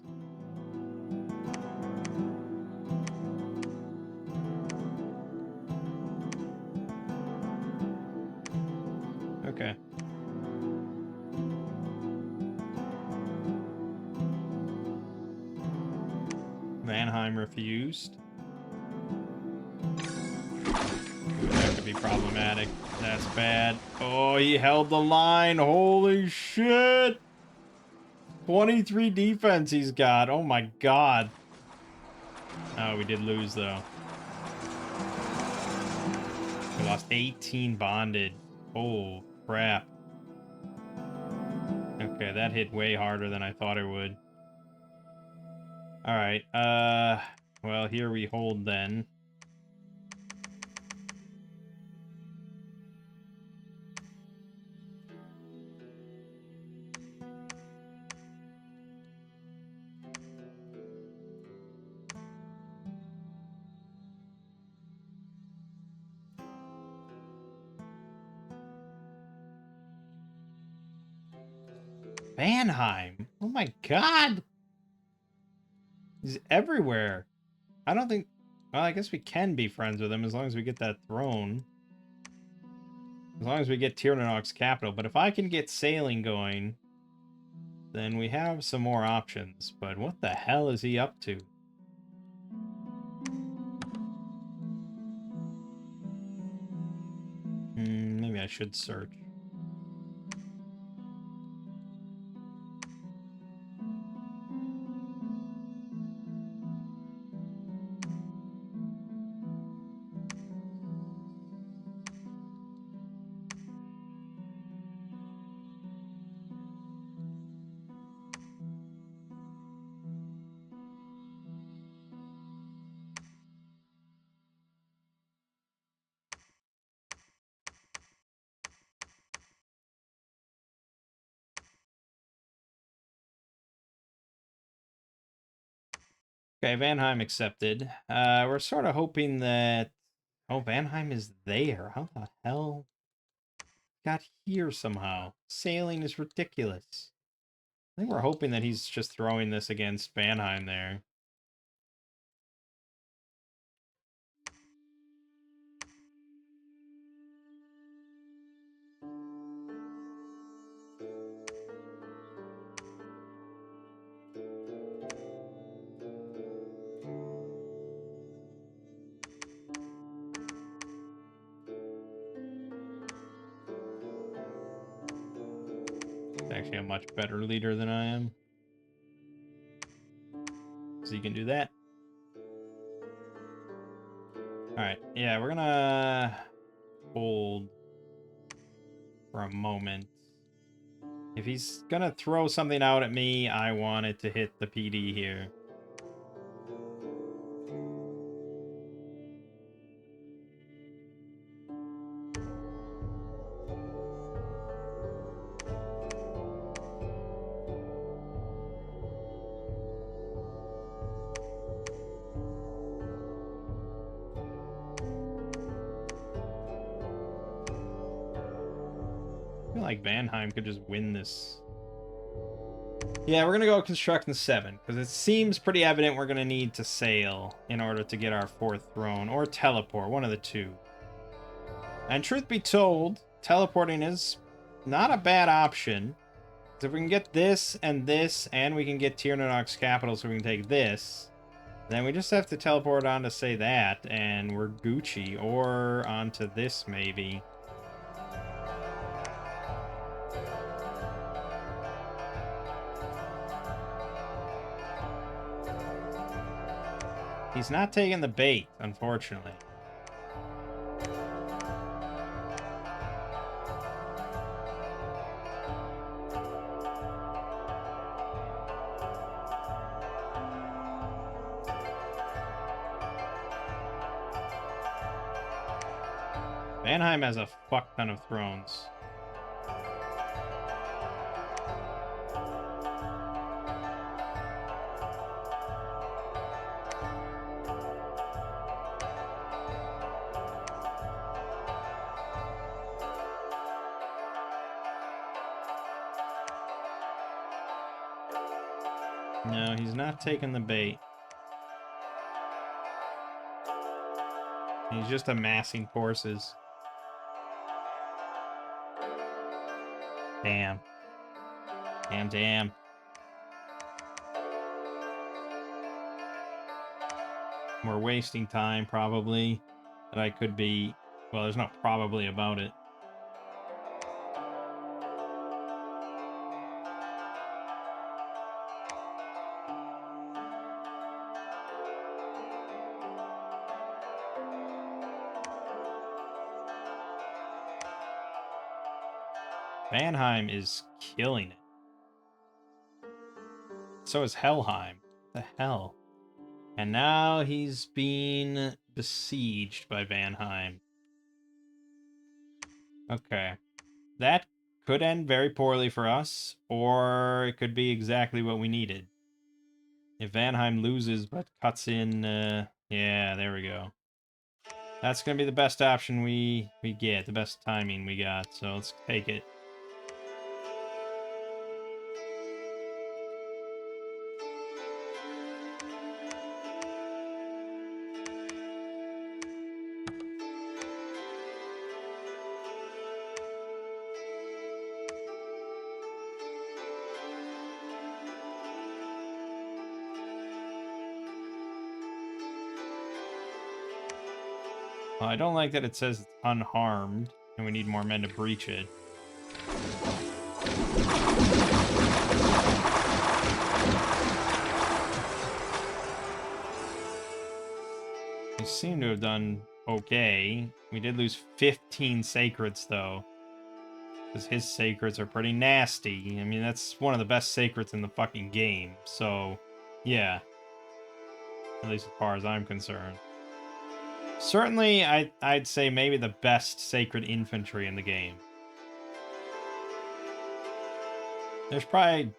Okay. Mannheim refused. Ooh, that could be problematic. That's bad. Oh, he held the line. Holy shit! 23 defense he's got. Oh my god. Oh, we did lose, though. We lost 18 bonded. Oh, crap. Okay, that hit way harder than I thought it would. Alright, well, here we hold then. Mannheim! Oh my god! He's everywhere. I don't think... Well, I guess we can be friends with him as long as we get that throne. As long as we get Tyrannok's capital. But if I can get sailing going, then we have some more options. But what the hell is he up to? Maybe I should search. Okay, Vanheim accepted. We're sort of hoping that... Oh, Vanheim is there. How the hell... Got here somehow. Sailing is ridiculous. I think we're hoping that he's just throwing this against Vanheim there. Actually a much better leader than I am. So you can do that. Alright, yeah, we're gonna hold for a moment. If he's gonna throw something out at me, I want it to hit the PD here. I feel like Vanheim could just win this. Yeah, we're gonna go constructing 7, because it seems pretty evident we're gonna need to sail in order to get our 4th throne, or teleport, one of the two. And truth be told, teleporting is not a bad option. So if we can get this, and we can get Tyrannok's capital so we can take this, then we just have to teleport on to say that, and we're Gucci, or onto this maybe. He's not taking the bait, unfortunately. Vanheim has a fuck ton of thrones. No, he's not taking the bait. He's just amassing forces. Damn. Damn. We're wasting time, probably. That I could be... Well, there's not probably about it. Vanheim is killing it. So is Helheim. What the hell? And now he's being besieged by Vanheim. Okay. That could end very poorly for us, or it could be exactly what we needed. If Vanheim loses but cuts in, yeah, there we go. That's going to be the best option we get, the best timing we got, so let's take it. Well, I don't like that it says it's unharmed, and we need more men to breach it. We seem to have done okay. We did lose 15 sacreds, though. Because his sacreds are pretty nasty. I mean, that's one of the best sacreds in the fucking game. So, yeah. At least as far as I'm concerned. Certainly, I'd say maybe the best sacred infantry in the game. There's probably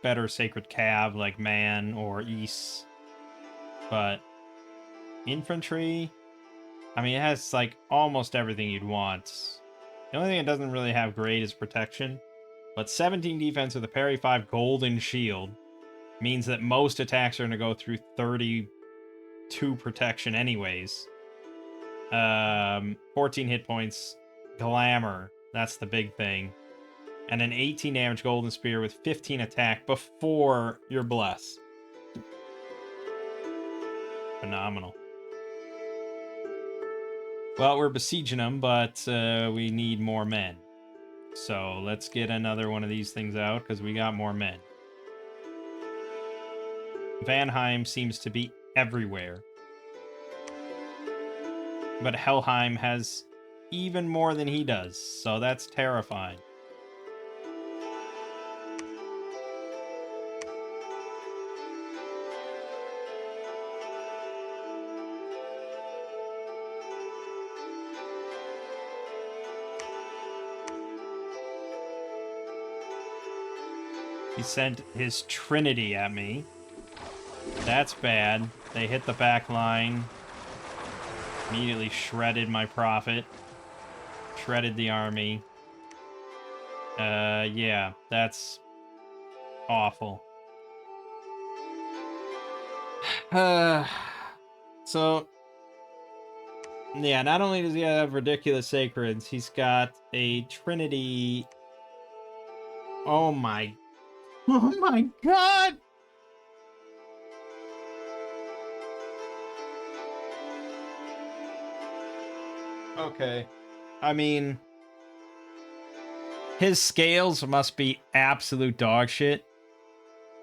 better sacred cav like Man or Ys. But infantry, I mean, it has like almost everything you'd want. The only thing it doesn't really have great is protection. But 17 defense with a parry 5 golden shield means that most attacks are going to go through 32 protection anyways. 14 hit points, glamour, that's the big thing. And an 18 damage golden spear with 15 attack before your bless. Phenomenal. Well, we're besieging them, but we need more men. So let's get another one of these things out, because we got more men. Vanheim seems to be everywhere. But Helheim has even more than he does, so that's terrifying. He sent his Trinity at me. That's bad. They hit the back line. Immediately shredded my prophet. Shredded the army. Yeah, that's awful. So, yeah, not only does he have ridiculous sacreds, he's got a Trinity. Oh my god! Okay. I mean, his scales must be absolute dog shit.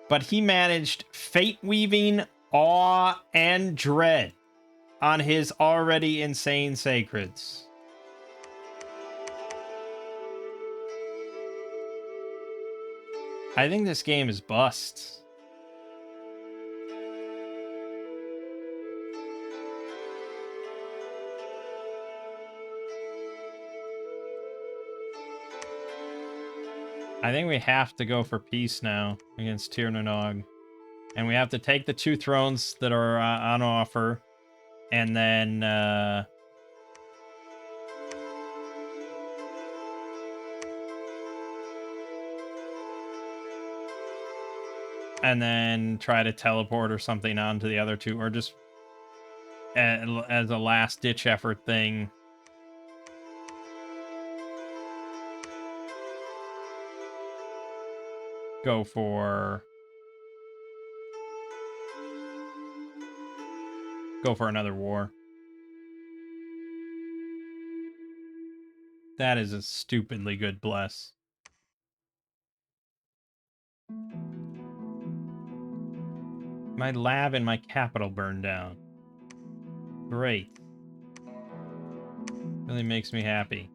But he managed Fate Weaving, Awe, and Dread on his already insane sacreds. I think this game is bust. I think we have to go for peace now against Tirnanog. And we have to take the 2 thrones that are on offer. And then... and then try to teleport or something onto the other 2. Or just as a last-ditch effort thing. Go for another war. That is a stupidly good bless. My lab and my capital burned down. Great. Really makes me happy.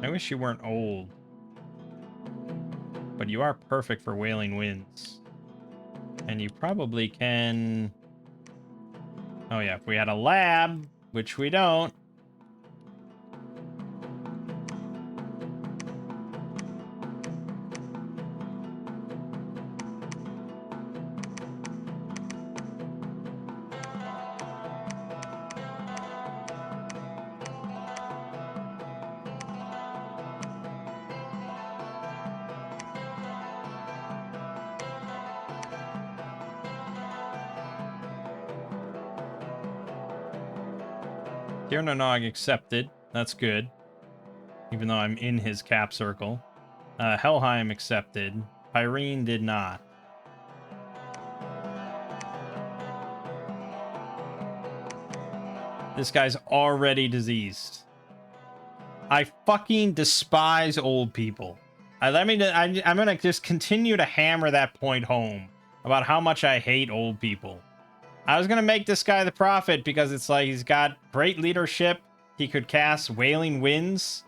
I wish you weren't old. But you are perfect for Wailing Winds. And you probably can... Oh yeah, if we had a lab, which we don't. Tirnanog accepted. That's good. Even though I'm in his cap circle. Helheim accepted. Pyrene did not. This guy's already diseased. I fucking despise old people. I'm gonna just continue to hammer that point home about how much I hate old people. I was gonna make this guy the prophet because it's like he's got great leadership. He could cast Wailing Winds.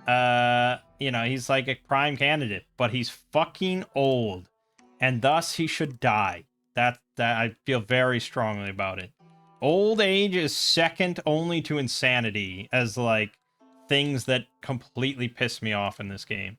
You know, he's like a prime candidate, but he's fucking old, and thus he should die. That I feel very strongly about it. Old age is second only to insanity as like things that completely piss me off in this game.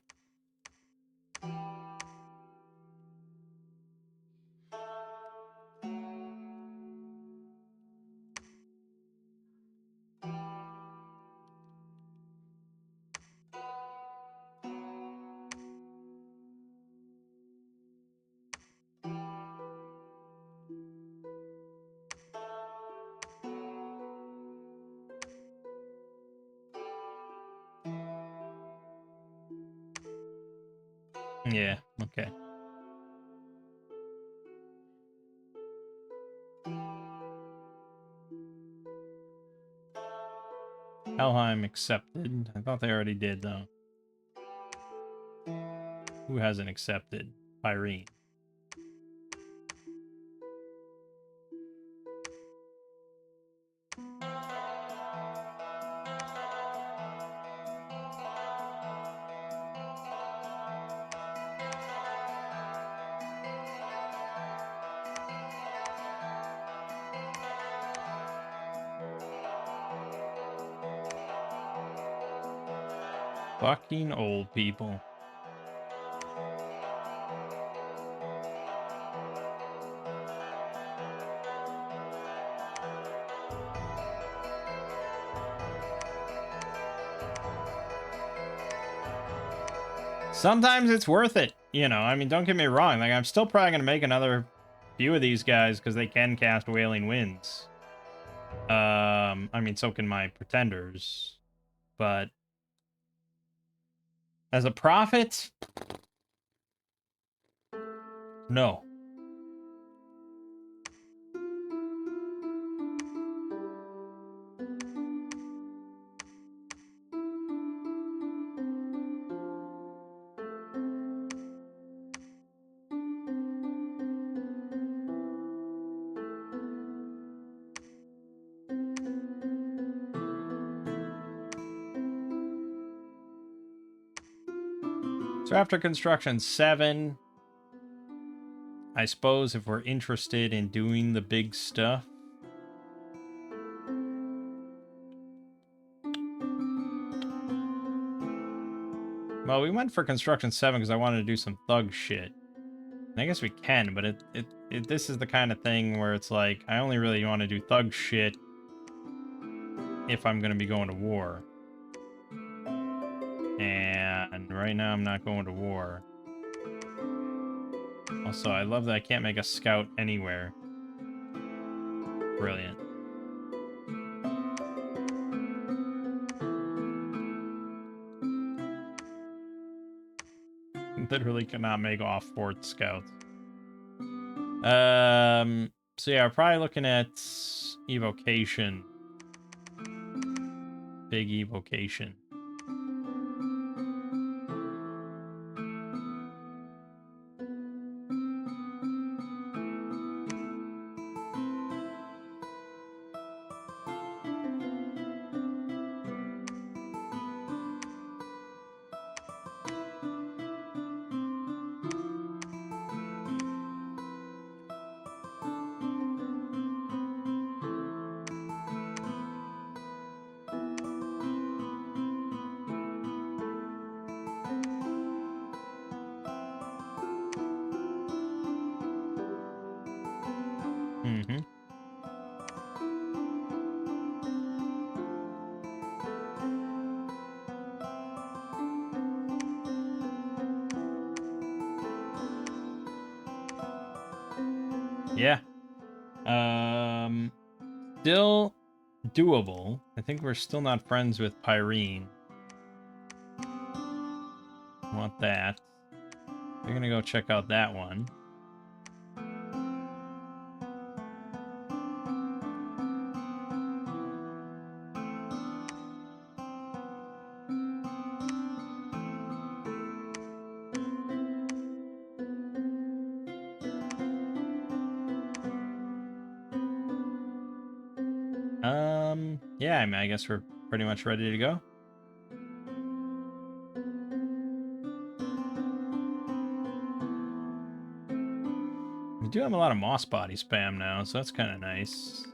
Yeah, okay. Helheim accepted. I thought they already did, though. Who hasn't accepted? Pyrene. Fucking old people. Sometimes it's worth it, you know. I mean, don't get me wrong. Like, I'm still probably gonna make another few of these guys because they can cast Wailing Winds. I mean, so can my pretenders, but as a prophet, no. So after construction 7, I suppose if we're interested in doing the big stuff, well, we went for construction 7 because I wanted to do some thug shit. And I guess we can, but this is the kind of thing where it's like, I only really want to do thug shit if I'm going to be going to war. And right now I'm not going to war. Also, I love that I can't make a scout anywhere. Brilliant. Literally cannot make off-fort scouts. So yeah, we're probably looking at evocation. Big evocation. Mm-hmm. Yeah. Still doable. I think we're still not friends with Pyrene. Want that. We're gonna go check out that one. Yeah, I mean, I guess we're pretty much ready to go. We do have a lot of moss body spam now, so that's kind of nice.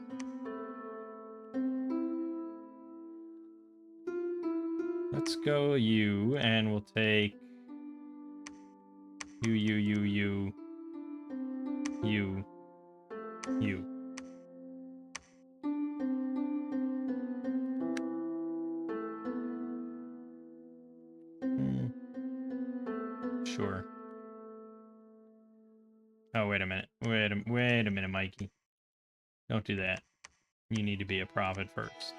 Let's go you, and we'll take you. Sure. Oh, wait a minute. Wait a minute, Mikey. Don't do that. You need to be a prophet first.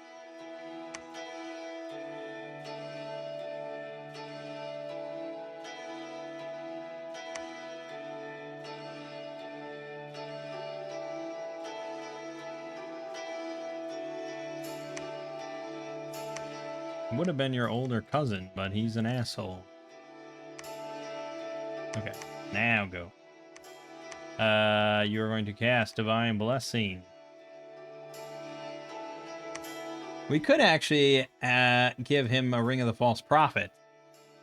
Would have been your older cousin, but he's an asshole. Okay, now go. You're going to cast Divine Blessing. We could actually give him a Ring of the False Prophet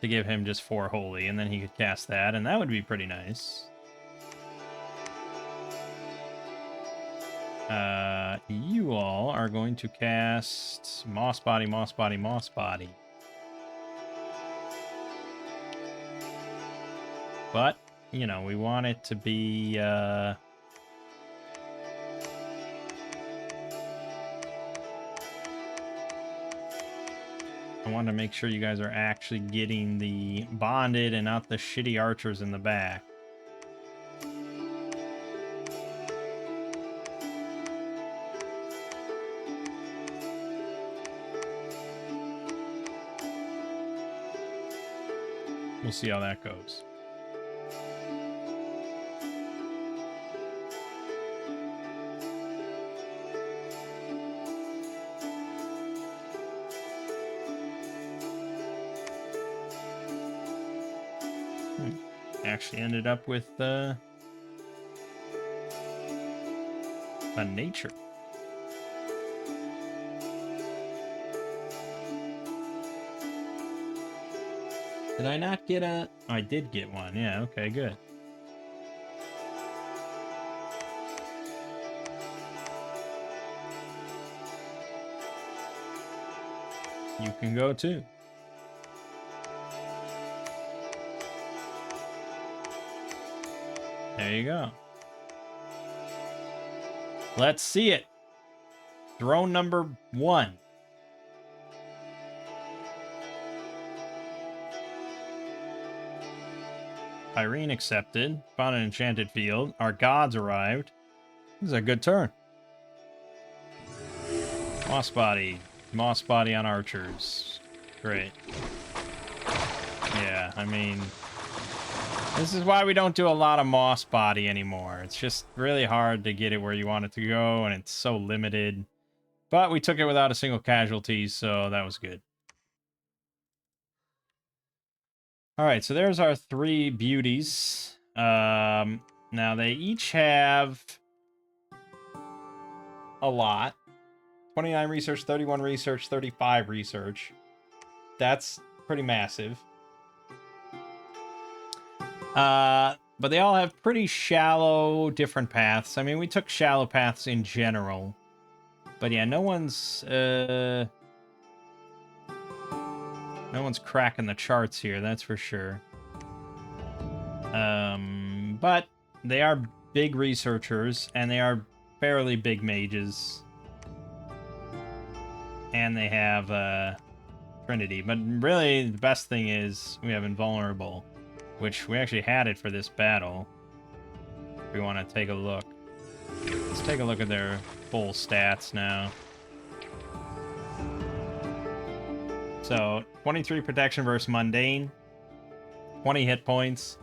to give him just 4 holy, and then he could cast that, and that would be pretty nice. You all are going to cast Moss Body. But, you know, we want it to be, I want to make sure you guys are actually getting the bonded and not the shitty archers in the back. We'll see how that goes. Actually ended up with a nature. Did I not get a... I did get one. Yeah, okay, good. You can go too. There you go. Let's see it. Drone number 1. Irene accepted. Found an enchanted field. Our gods arrived. This is a good turn. Moss body. Moss body on archers. Great. Yeah, I mean... This is why we don't do a lot of moss body anymore. It's just really hard to get it where you want it to go, and it's so limited. But we took it without a single casualty, so that was good. Alright, so there's our 3 beauties. Now, they each have a lot. 29 research, 31 research, 35 research. That's pretty massive. But they all have pretty shallow, different paths. I mean, we took shallow paths in general. But yeah, no one's cracking the charts here, that's for sure. But they are big researchers, and they are fairly big mages. And they have, Trinity. But really, the best thing is we have Invulnerable, which we actually had it for this battle. If we want to take a look. Let's take a look at their full stats now. So, 23 protection versus Mundane. 20 hit points.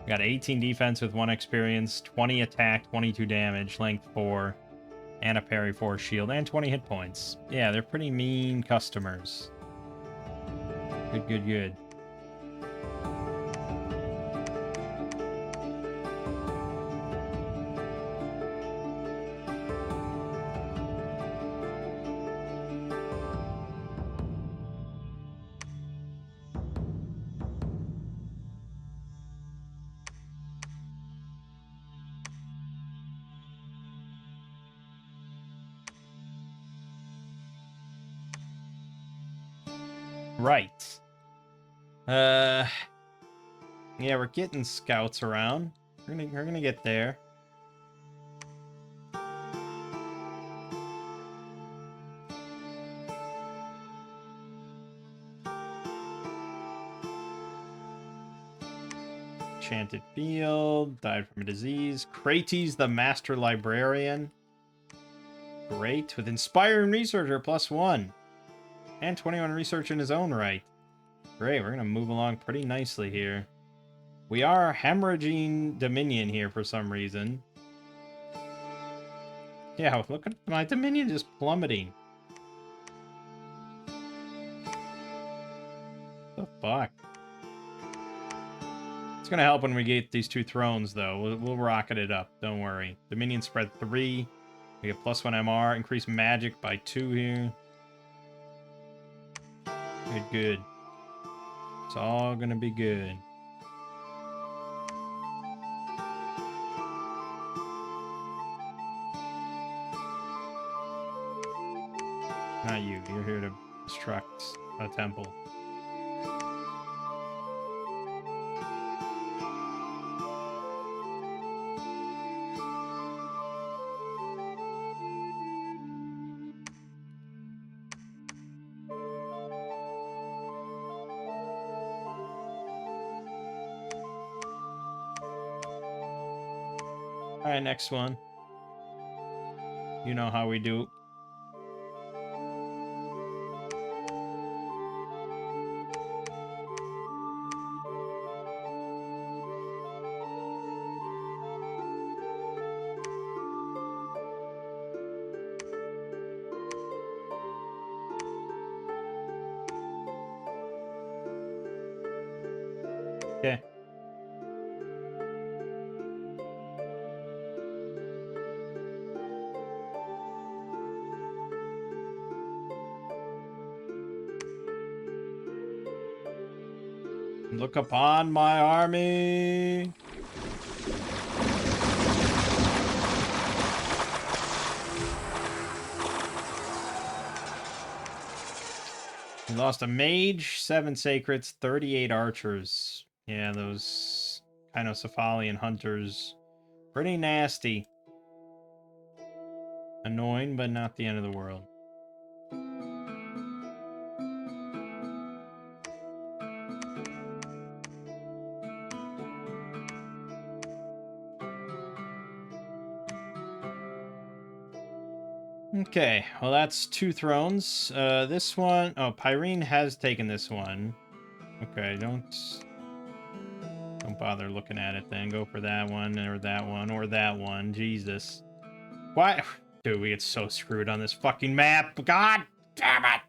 We got 18 defense with 1 experience. 20 attack, 22 damage, length 4. And a parry 4 shield, and 20 hit points. Yeah, they're pretty mean customers. Good, good, good. Right. Yeah, we're getting scouts around. We're gonna get there. Enchanted Field, died from a disease. Krates, the Master Librarian. Great, with Inspiring Researcher, +1. And 21 research in his own right. Great, we're gonna move along pretty nicely here. We are hemorrhaging Dominion here for some reason. Yeah, look at my Dominion just plummeting. The fuck? It's gonna help when we get these 2 thrones, though. We'll rocket it up, don't worry. Dominion spread 3. We get +1 MR, increase magic by 2 here. Good, good. It's all gonna be good. Not you. You're here to destruct a temple. Alright, next one. You know how we do. Okay. Look upon my army. We lost a mage, 7 sacreds, 38 archers. Yeah, those kind of Cephalian hunters. Pretty nasty. Annoying, but not the end of the world. Okay, well that's 2 thrones. This one, oh, Pyrene has taken this one. Okay, don't bother looking at it then. Go for that one, or that one, or that one. Jesus. Why? Dude, we get so screwed on this fucking map. God damn it!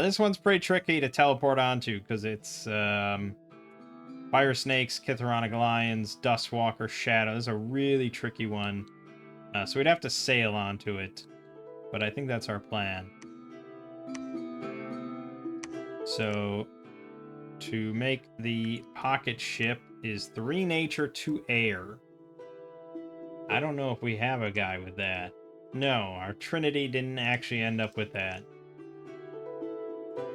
This one's pretty tricky to teleport onto, because it's, Fire Snakes, Kitharonic Lions, Dustwalker, Shadow. This is a really tricky one. So we'd have to sail onto it. But I think that's our plan. So, to make the pocket ship is 3 nature, 2 air. I don't know if we have a guy with that. No, our Trinity didn't actually end up with that.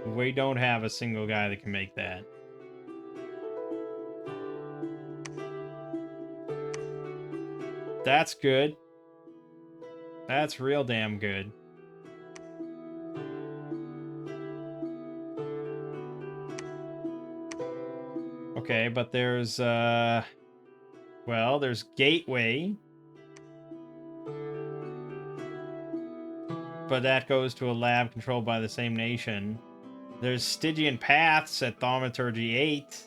We don't have a single guy that can make that. That's good. That's real damn good. Okay, but there's, well, there's Gateway. But that goes to a lab controlled by the same nation. There's Stygian Paths at Thaumaturgy 8.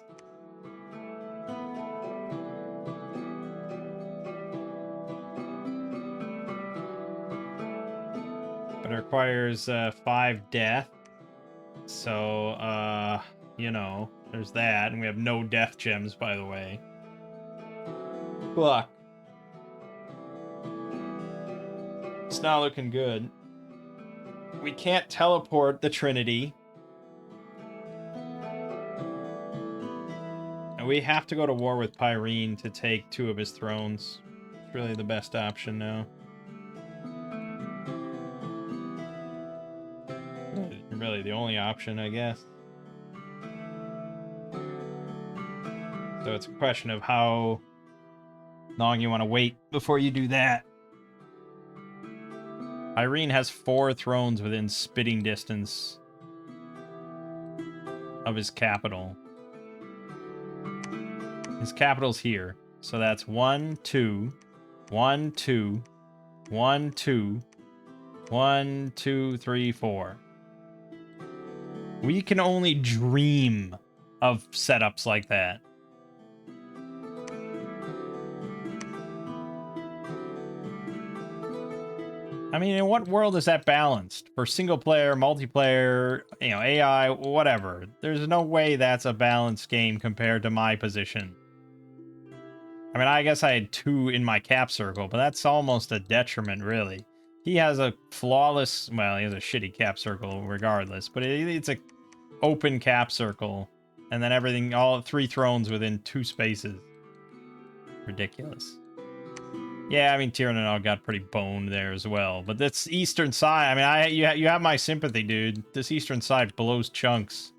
But it requires 5 death. So, you know, there's that. And we have no death gems, by the way. Fuck. It's not looking good. We can't teleport the Trinity. And we have to go to war with Pyrene to take 2 of his thrones. It's really the best option now. Really the only option, I guess. So it's a question of how long you want to wait before you do that. Irene has 4 thrones within spitting distance of his capital. His capital's here. So that's 1, 2, 1, 2, 1, 2, 1, 2, 3, 4. We can only dream of setups like that. I mean, in what world is that balanced? For single player, multiplayer, you know, AI, whatever. There's no way that's a balanced game compared to my position. I mean, I guess I had 2 in my cap circle, but that's almost a detriment, really. He has a flawless, well, he has a shitty cap circle regardless, but it's a open cap circle. And then everything, all 3 thrones within 2 spaces. Ridiculous. Yeah, I mean, Tyrannol got pretty boned there as well. But this eastern side, I mean, you have my sympathy, dude. This eastern side blows chunks.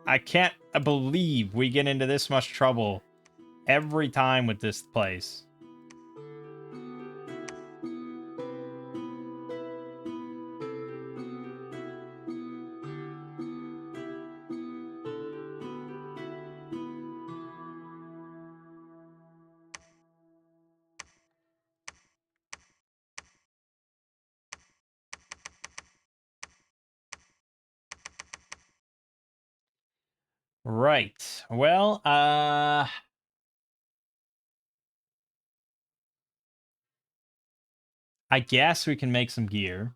I can't believe we get into this much trouble every time with this place. Right. Well, I guess we can make some gear.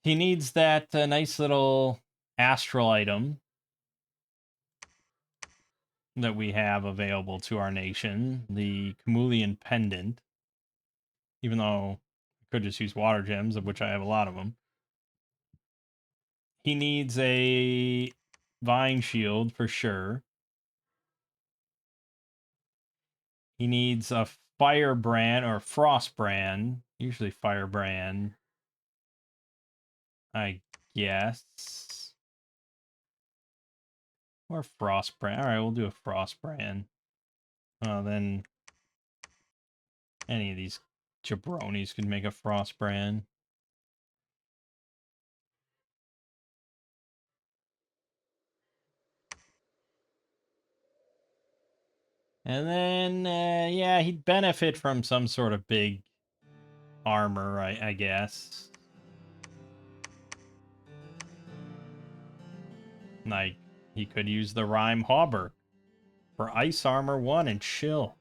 He needs that nice little astral item that we have available to our nation, the Camulian Pendant. Even though I could just use water gems, of which I have a lot of them. He needs a Vine Shield for sure. He needs a Firebrand or Frostbrand. Usually Firebrand, I guess. Or Frostbrand. Alright, we'll do a Frostbrand. Well, then any of these jabronis could make a Frostbrand. And then, yeah, he'd benefit from some sort of big armor, I guess. Like, he could use the Rhyme Hauberk for Ice Armor 1 and Chill.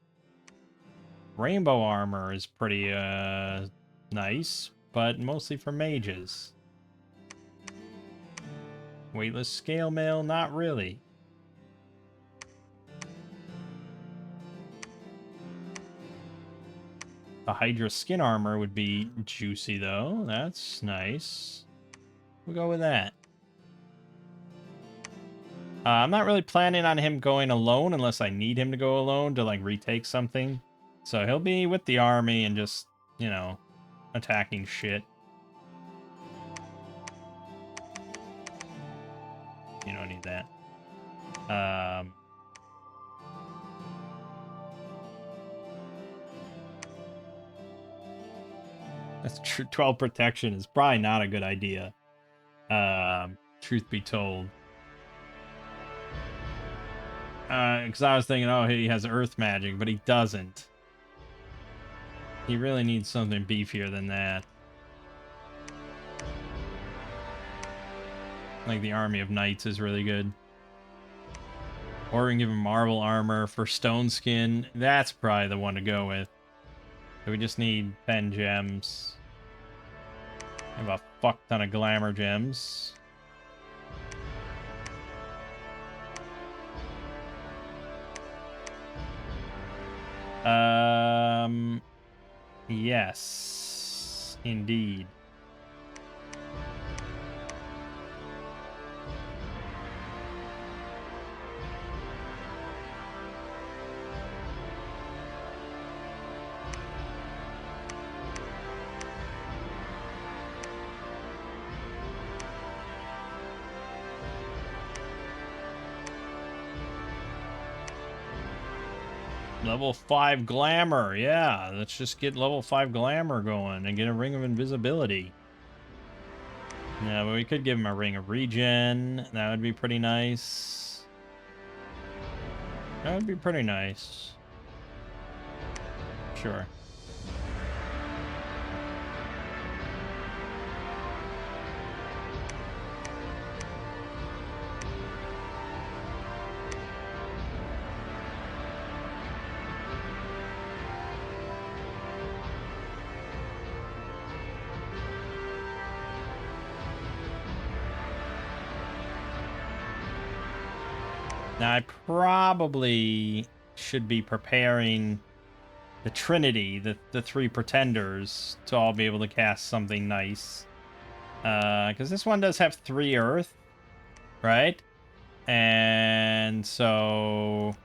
Rainbow Armor is pretty, nice, but mostly for mages. Weightless Scale Mail, not really. The Hydra Skin Armor would be juicy, though. That's nice. We'll go with that. I'm not really planning on him going alone unless I need him to go alone to, like, retake something. So he'll be with the army and just, you know, attacking shit. You don't need that. That's true. 12 protection is probably not a good idea. Truth be told. Because I was thinking, oh, he has earth magic, but he doesn't. He really needs something beefier than that. Like the Army of Knights is really good. Or we can give him marble armor for stone skin. That's probably the one to go with. So we just need 10 gems. We have a fuck ton of glamour gems. Yes, indeed. Level 5 glamour, yeah. Let's just get level 5 glamour going and get a ring of invisibility. Yeah, but we could give him a ring of regen. That would be pretty nice. That would be pretty nice. Sure. Now, I probably should be preparing the Trinity, the three pretenders, to all be able to cast something nice. Because this one does have 3 Earth, right? And so...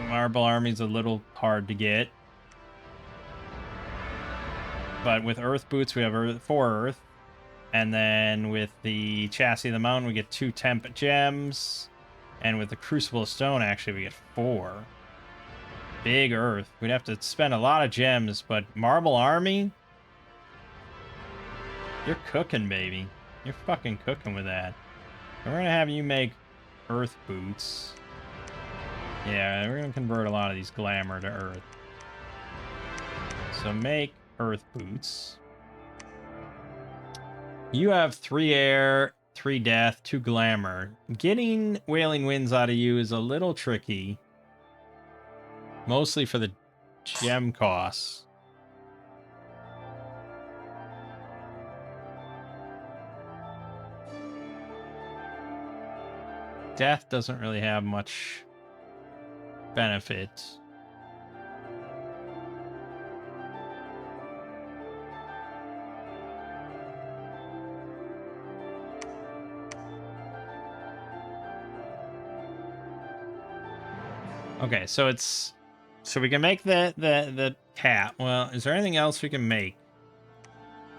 Marble Army's a little hard to get. But with Earth Boots, we have 4 Earth. And then with the Chassis of the Mountain, we get 2 Temp Gems. And with the Crucible of Stone, actually, we get 4. Big Earth. We'd have to spend a lot of gems, but Marble Army? You're cooking, baby. You're fucking cooking with that. And we're gonna have you make Earth Boots. Yeah, we're gonna convert a lot of these glamour to Earth. So make Earth Boots. You have 3 air, 3 death, 2 glamour. Getting Wailing Winds out of you is a little tricky. Mostly for the gem costs. Death doesn't really have much benefit. Okay, so it's... So we can make the cat. Well, is there anything else we can make?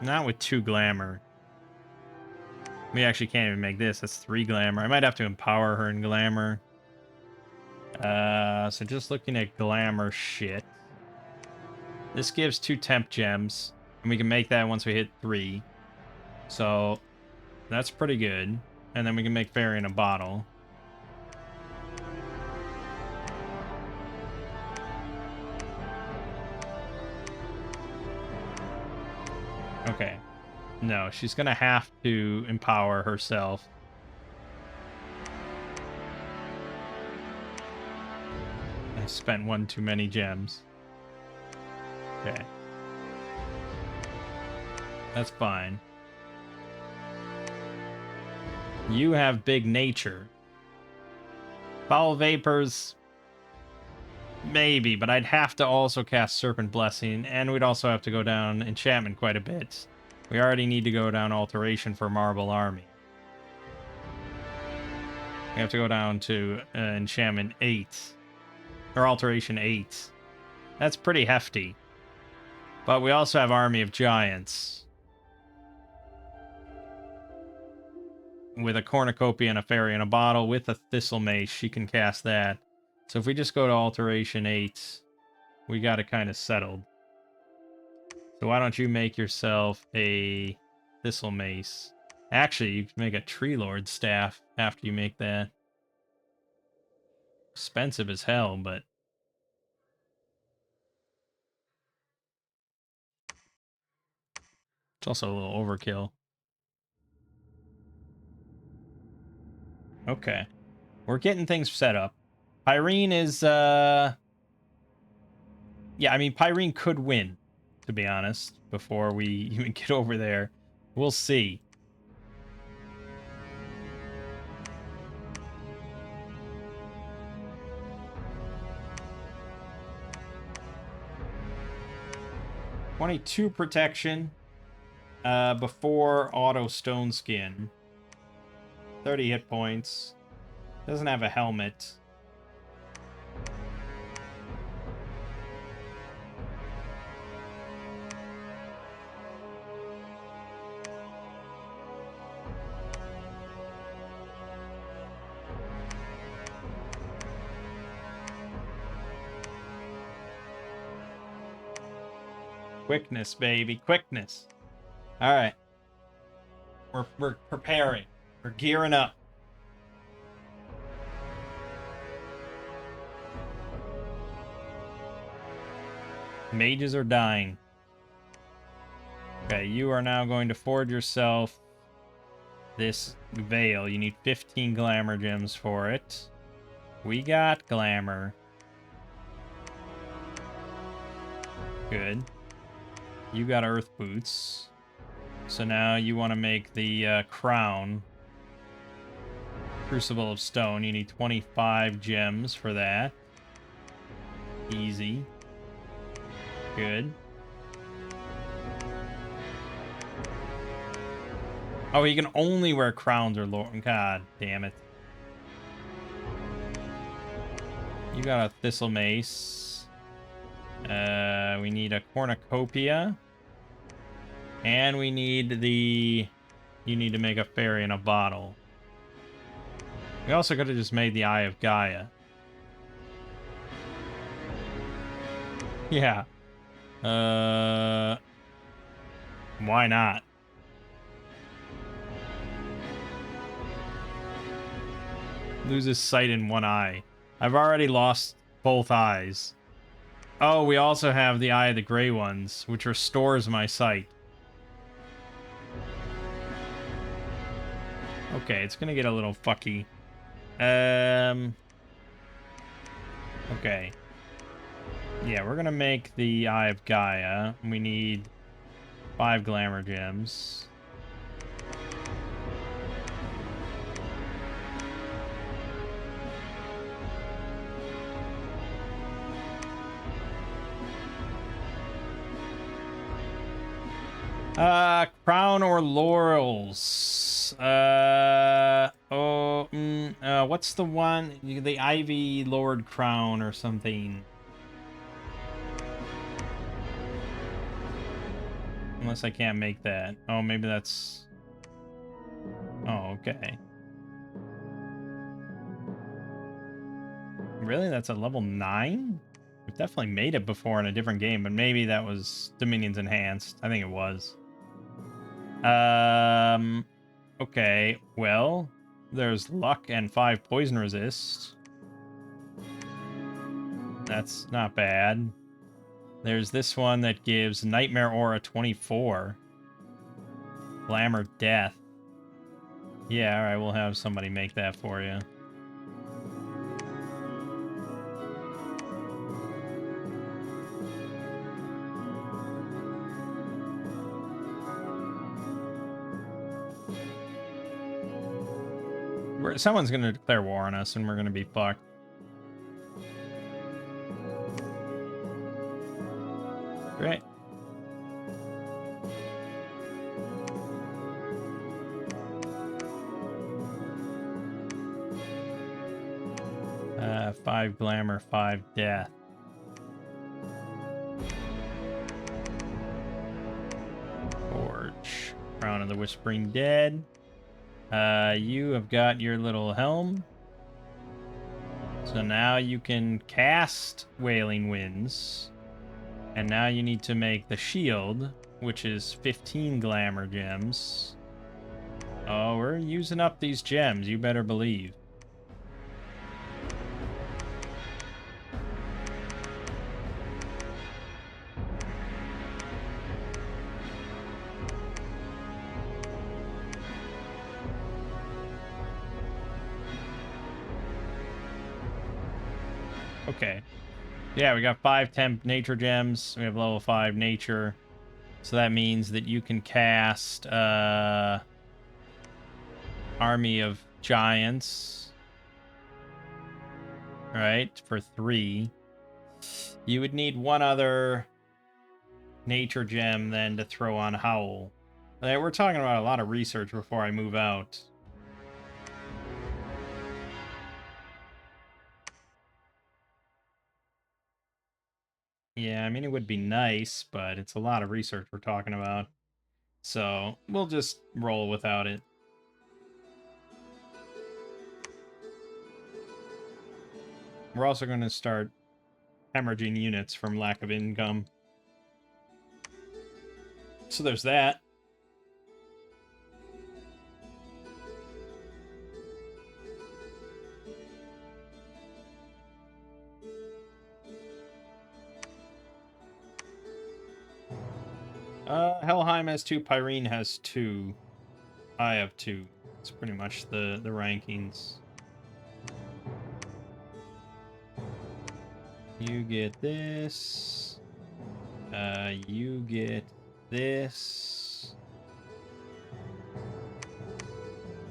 Not with 2 glamour. We actually can't even make this. That's 3 glamour. I might have to empower her in glamour. So just looking at glamour shit. This gives 2 temp gems. And we can make that once we hit 3. So that's pretty good. And then we can make fairy in a bottle. Okay. No, she's gonna have to empower herself. I spent 1 too many gems. Okay. That's fine. You have big nature. Foul vapors... Maybe, but I'd have to also cast Serpent Blessing, and we'd also have to go down enchantment quite a bit. We already need to go down alteration for Marble Army. We have to go down to enchantment 8. Or alteration 8. That's pretty hefty. But we also have Army of Giants. With a cornucopia and a fairy in a bottle with a thistle mace, she can cast that. So if we just go to alteration 8, we got it kind of settled. So why don't you make yourself a thistle mace? Actually, you can make a tree lord staff after you make that. Expensive as hell, but it's also a little overkill. Okay. We're getting things set up. Pyrene is, yeah, I mean, Pyrene could win, to be honest, before we even get over there. We'll see. "22 protection before auto stone skin. 30 hit points. Doesn't have a helmet. Quickness, baby. Quickness. All right. We're preparing. We're gearing up. Mages are dying. Okay, you are now going to forge yourself this veil. You need 15 glamour gems for it. We got glamour. Good. You got earth boots. So now you want to make the crown. Crucible of Stone. You need 25 gems for that. Easy. Good. Oh, you can only wear crowns or lord. God damn it. You got a thistle mace. We need a cornucopia. And we need the... You need to make a fairy in a bottle. We also could have just made the Eye of Gaia. Yeah. Why not? Loses sight in one eye. I've already lost both eyes. Oh, we also have the Eye of the Grey Ones, which restores my sight. Okay, it's gonna get a little fucky. Okay. Yeah, we're gonna make the Eye of Gaia. We need 5 glamour gems. Crown or laurels? Oh, what's the one? The Ivy Lord Crown or something. Unless I can't make that. Oh, maybe that's... Oh, okay. Really? That's a level 9? We've definitely made it before in a different game, but maybe that was Dominions Enhanced. I think it was. Okay, well, there's luck and 5 poison resist. That's not bad. There's this one that gives Nightmare Aura 24. Glamour Death. Yeah, alright, we'll have somebody make that for you. Someone's gonna declare war on us, and we're gonna be fucked. Great. Five glamour, 5 death. Forge. Crown of the Whispering Dead. You have got your little helm. So now you can cast Wailing Winds. And now you need to make the shield, which is 15 glamour gems. Oh, we're using up these gems, you better believe. Okay. Yeah, we got 5 temp nature gems. We have level 5 nature. So that means that you can cast Army of Giants. Right, for 3. You would need one other nature gem then to throw on Howl. We're talking about a lot of research before I move out. Yeah, I mean, it would be nice, but it's a lot of research we're talking about. So, we'll just roll without it. We're also going to start hemorrhaging units from lack of income. So there's that. Helheim has 2, Pyrene has 2. I have 2. It's pretty much the rankings. You get this. You get this.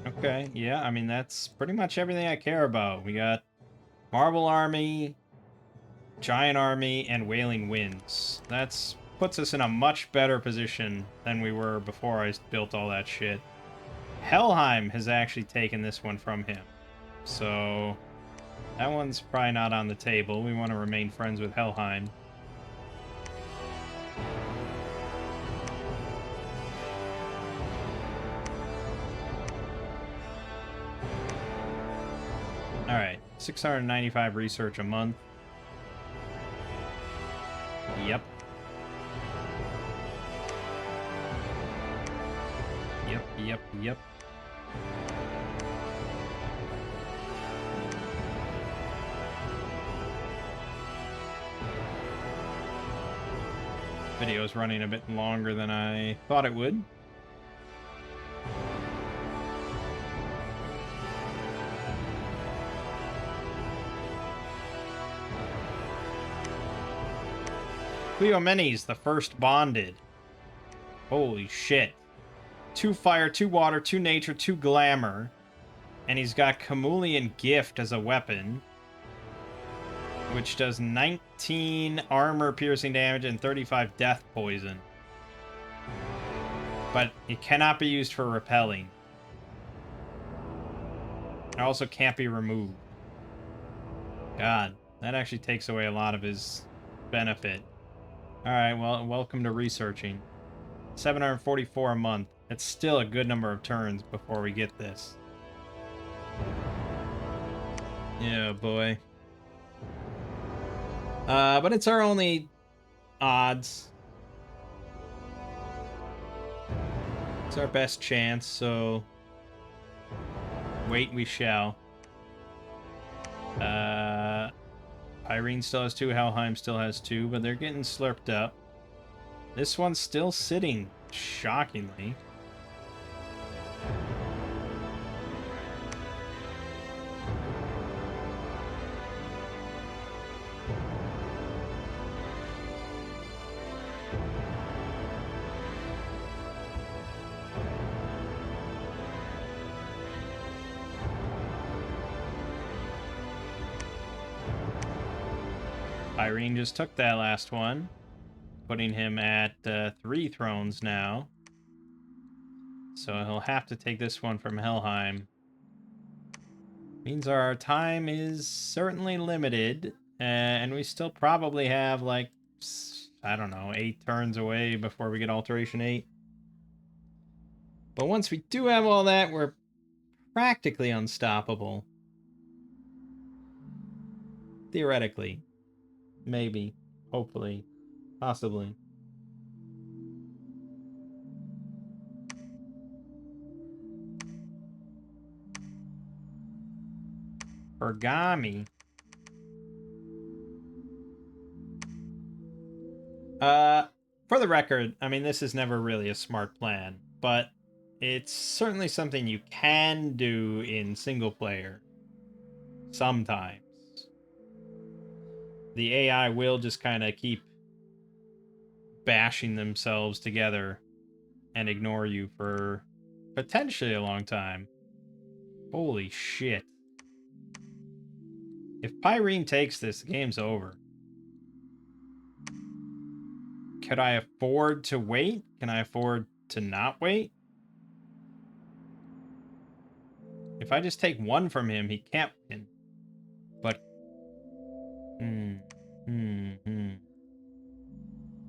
Okay, yeah, I mean, that's pretty much everything I care about. We got Marble Army, Giant Army, and Wailing Winds. That's puts us in a much better position than we were before I built all that shit. Helheim has actually taken this one from him. So that one's probably not on the table. We want to remain friends with Helheim. Alright, 695 research a month. Yep. Yep. Video's running a bit longer than I thought it would. Cleomenes, the first bonded. Holy shit. 2 fire, 2 water, 2 nature, 2 glamour. And he's got Camulian Gift as a weapon, which does 19 armor piercing damage and 35 death poison. But it cannot be used for repelling. It also can't be removed. God, that actually takes away a lot of his benefit. Alright, well, welcome to researching. 744 a month. It's still a good number of turns before we get this. Yeah, boy. But it's our only odds. It's our best chance, so wait we shall. Irene still has 2, Helheim still has 2, but they're getting slurped up. This one's still sitting, shockingly. Irene just took that last one, putting him at 3 thrones now. So he'll have to take this one from Helheim. Means our time is certainly limited, and we still probably have, like, I don't know, 8 turns away before we get Alteration 8. But once we do have all that, we're practically unstoppable. Theoretically. Maybe. Hopefully. Possibly. Origami. For the record, I mean, this is never really a smart plan, but it's certainly something you can do in single player. Sometimes. The AI will just kind of keep bashing themselves together and ignore you for potentially a long time. Holy shit. If Pyrene takes this, the game's over. Could I afford to wait? Can I afford to not wait? If I just take 1 from him, he can't win. But...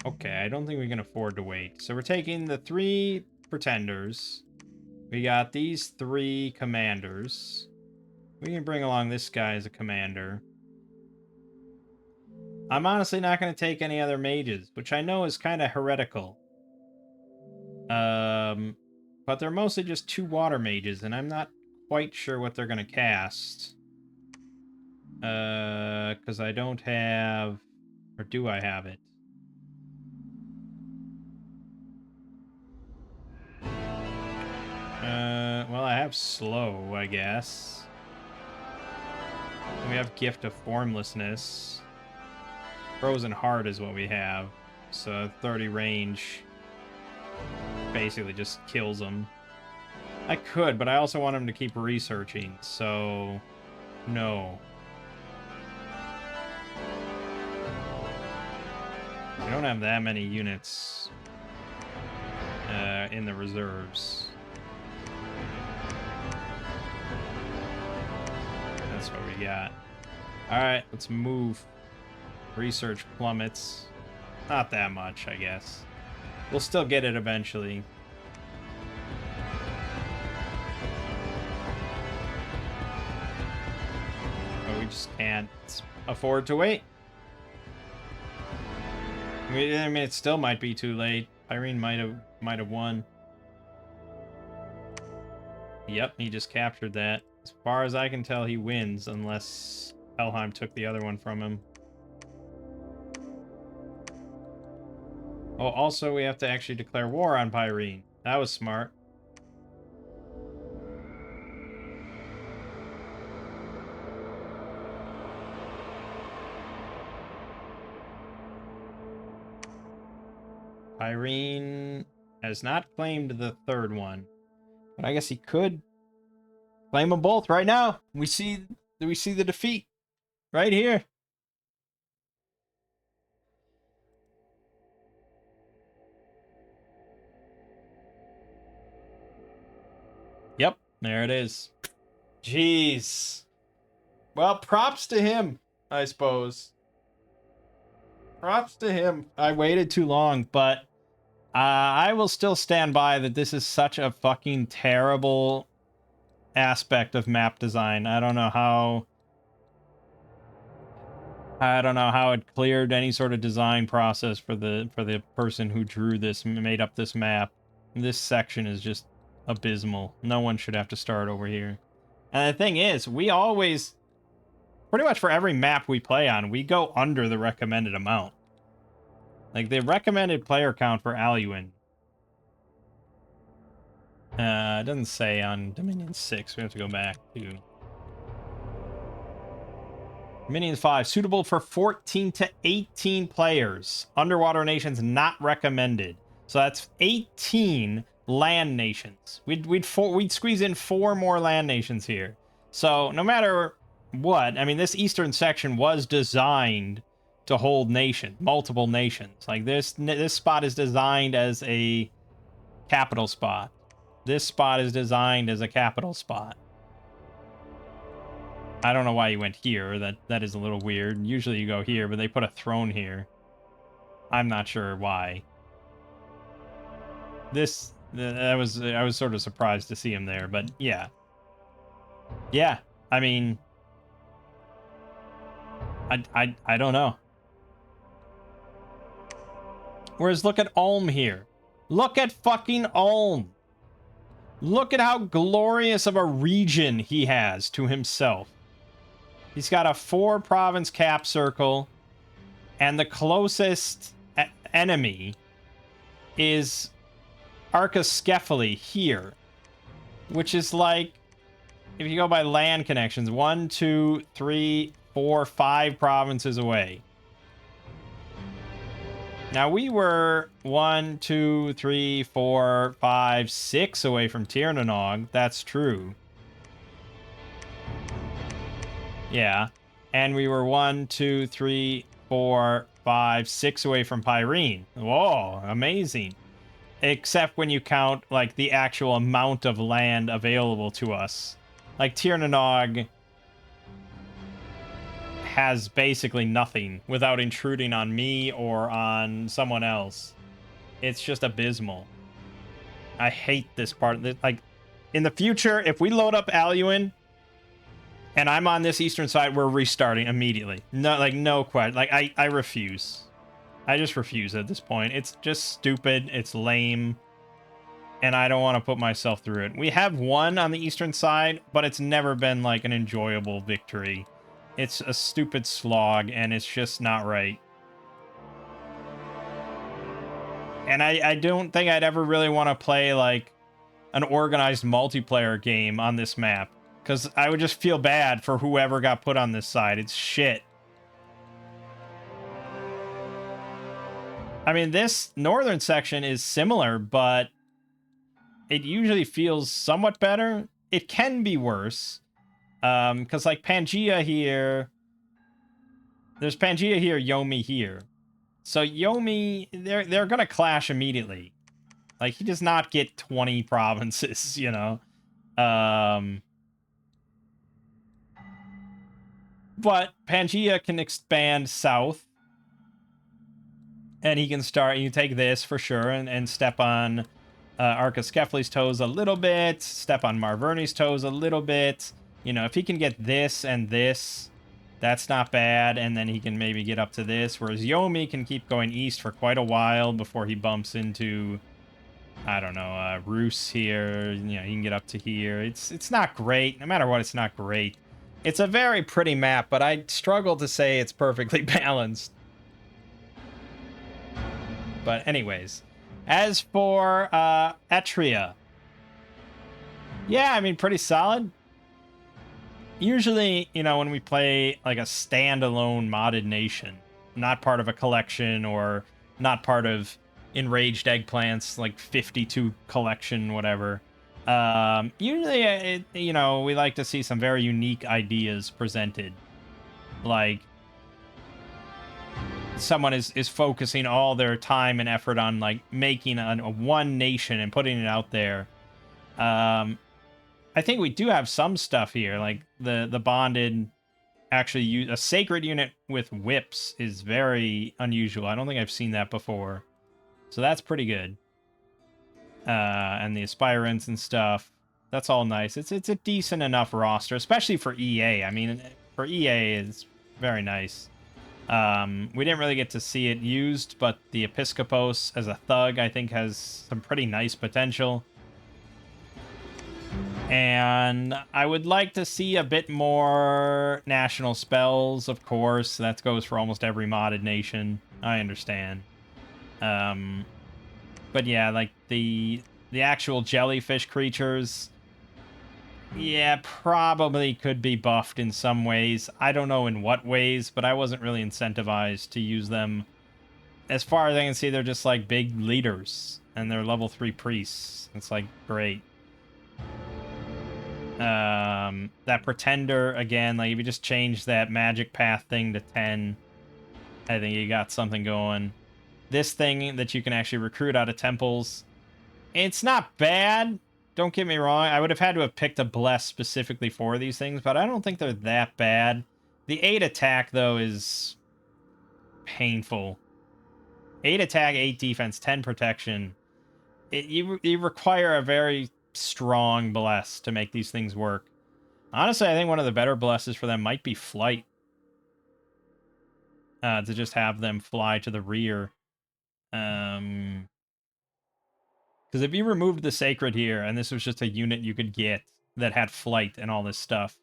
Okay, I don't think we can afford to wait. So we're taking the 3 pretenders. We got these 3 commanders. We can bring along this guy as a commander. I'm honestly not going to take any other mages, which I know is kind of heretical. But they're mostly just 2 water mages, and I'm not quite sure what they're going to cast. Because I don't have... Or do I have it? Well, I have slow, I guess. We have Gift of Formlessness. Frozen Heart is what we have. So 30 range basically just kills them. I could, but I also want him to keep researching, so... No. We don't have that many units in the reserves. That's what we got. Alright, let's move. Research plummets. Not that much, I guess. We'll still get it eventually. But we just can't afford to wait. I mean, it still might be too late. Irene might have won. Yep, he just captured that. As far as I can tell, he wins, unless Helheim took the other one from him. Oh, also, we have to actually declare war on Pyrene. That was smart. Pyrene has not claimed the 3rd one. But I guess he could claim them both right now. We see the defeat right here. Yep, there it is. Jeez. Well, props to him, I suppose. Props to him. I waited too long, but I will still stand by that this is such a fucking terrible aspect of map design. I don't know how it cleared any sort of design process for the person who drew this, made up this map. This section is just abysmal. No one should have to start over here. And the thing is, we always, pretty much for every map we play on, we go under the recommended amount. Like, the recommended player count for Aluin. It doesn't say on Dominion 6. We have to go back to Dominion 5. Suitable for 14 to 18 players. Underwater nations not recommended. So that's 18 land nations. We'd squeeze in 4 more land nations here. So no matter what, I mean, this eastern section was designed to hold multiple nations. Like, this spot is designed as a capital spot. This spot is designed as a capital spot. I don't know why you went here. That is a little weird. Usually you go here, but they put a throne here. I'm not sure why. I was sort of surprised to see him there, but yeah. Yeah, I mean, I don't know. Whereas look at Ulm here. Look at fucking Ulm. Look at how glorious of a region he has to himself. He's got a 4-province cap circle, and the closest enemy is Arcoscephali here, which is like, if you go by land connections, 1, 2, 3, 4, 5 provinces away. Now, we were 1, 2, 3, 4, 5, 6 away from Tirnanog. That's true. Yeah. And we were 1, 2, 3, 4, 5, 6 away from Pyrene. Whoa, amazing. Except when you count, like, the actual amount of land available to us. Like, Tirnanog has basically nothing without intruding on me or on someone else. It's just abysmal. I hate this part. Like, in the future, if we load up Aluin and I'm on this eastern side, we're restarting immediately. No, like, no question. Like, I refuse. I just refuse at this point. It's just stupid. It's lame. And I don't want to put myself through it. We have won on the eastern side, but it's never been, like, an enjoyable victory. It's a stupid slog, and it's just not right. And I don't think I'd ever really want to play, like, an organized multiplayer game on this map, because I would just feel bad for whoever got put on this side. It's shit. I mean, this northern section is similar, but it usually feels somewhat better. It can be worse. Because, like, Pangaea here... There's Pangaea here, Yomi here. So Yomi, they're gonna clash immediately. Like, he does not get 20 provinces, you know? But Pangaea can expand south. And he can start... You take this, for sure, and step on Arcoscephali's toes a little bit. Step on Marverni's toes a little bit. You know, if he can get this and this, that's not bad, and then he can maybe get up to this, whereas Yomi can keep going east for quite a while before he bumps into, I don't know, Rus here. You know, he can get up to here. It's not great. No matter what, it's not great. It's a very pretty map, but I struggle to say it's perfectly balanced. But anyways, as for Aetria, yeah, I mean, pretty solid. Usually, you know, when we play like a standalone modded nation, not part of a collection or not part of Enraged Eggplant's like 52 collection, whatever, usually, you know, we like to see some very unique ideas presented. Like, someone is focusing all their time and effort on like making a one nation and putting it out there. I think we do have some stuff here, like the bonded. Actually, a sacred unit with whips is very unusual. I don't think I've seen that before, so that's pretty good. And the aspirants and stuff. That's all nice. It's a decent enough roster, especially for EA. I mean, for EA, it's very nice. We didn't really get to see it used, but the Episcopos as a thug, I think, has some pretty nice potential. And I would like to see a bit more national spells, of course. That goes for almost every modded nation. I understand. But yeah, like the actual jellyfish creatures, yeah, probably could be buffed in some ways. I don't know in what ways, but I wasn't really incentivized to use them. As far as I can see, they're just like big leaders, and they're level 3 priests. It's like, great. That pretender, again, like if you just change that magic path thing to 10, I think you got something going. This thing that you can actually recruit out of temples, it's not bad. Don't get me wrong. I would have had to have picked a bless specifically for these things, but I don't think they're that bad. The 8 attack, though, is painful. 8 attack, 8 defense, 10 protection. You require a very strong bless to make these things work. Honestly, I think one of the better blesses for them might be flight. To just have them fly to the rear. Because if you removed the sacred here, and this was just a unit you could get that had flight and all this stuff,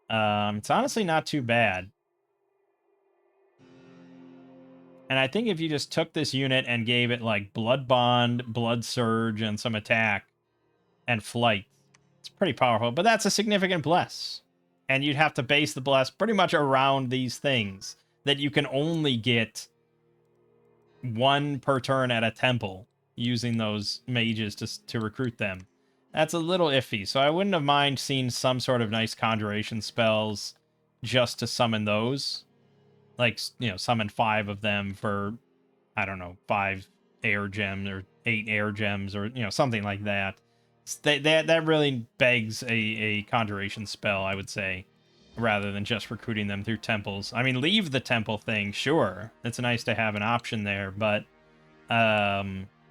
it's honestly not too bad. And I think if you just took this unit and gave it like Blood Bond, Blood Surge, and some attack, and flight, it's pretty powerful. But that's a significant bless. And you'd have to base the bless pretty much around these things that you can only get one per turn at a temple using those mages to recruit them. That's a little iffy, so I wouldn't have mind seeing some sort of nice conjuration spells just to summon those. Like, you know, summon 5 of them for, I don't know, 5 air gems or 8 air gems or, you know, something like that. That really begs a conjuration spell, I would say, rather than just recruiting them through temples. I mean, leave the temple thing, sure. It's nice to have an option there, but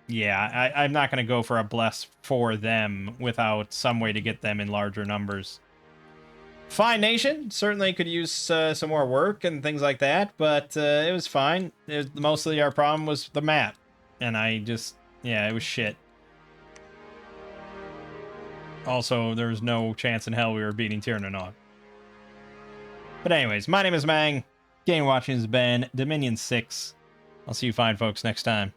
yeah, I'm not going to go for a bless for them without some way to get them in larger numbers. Fine nation, certainly could use some more work and things like that, but it was fine. Mostly our problem was the map, and yeah, it was shit. Also, there was no chance in hell we were beating Tirnanog. But anyways, my name is Mangg. Game watching has been Dominion 6. I'll see you fine folks next time.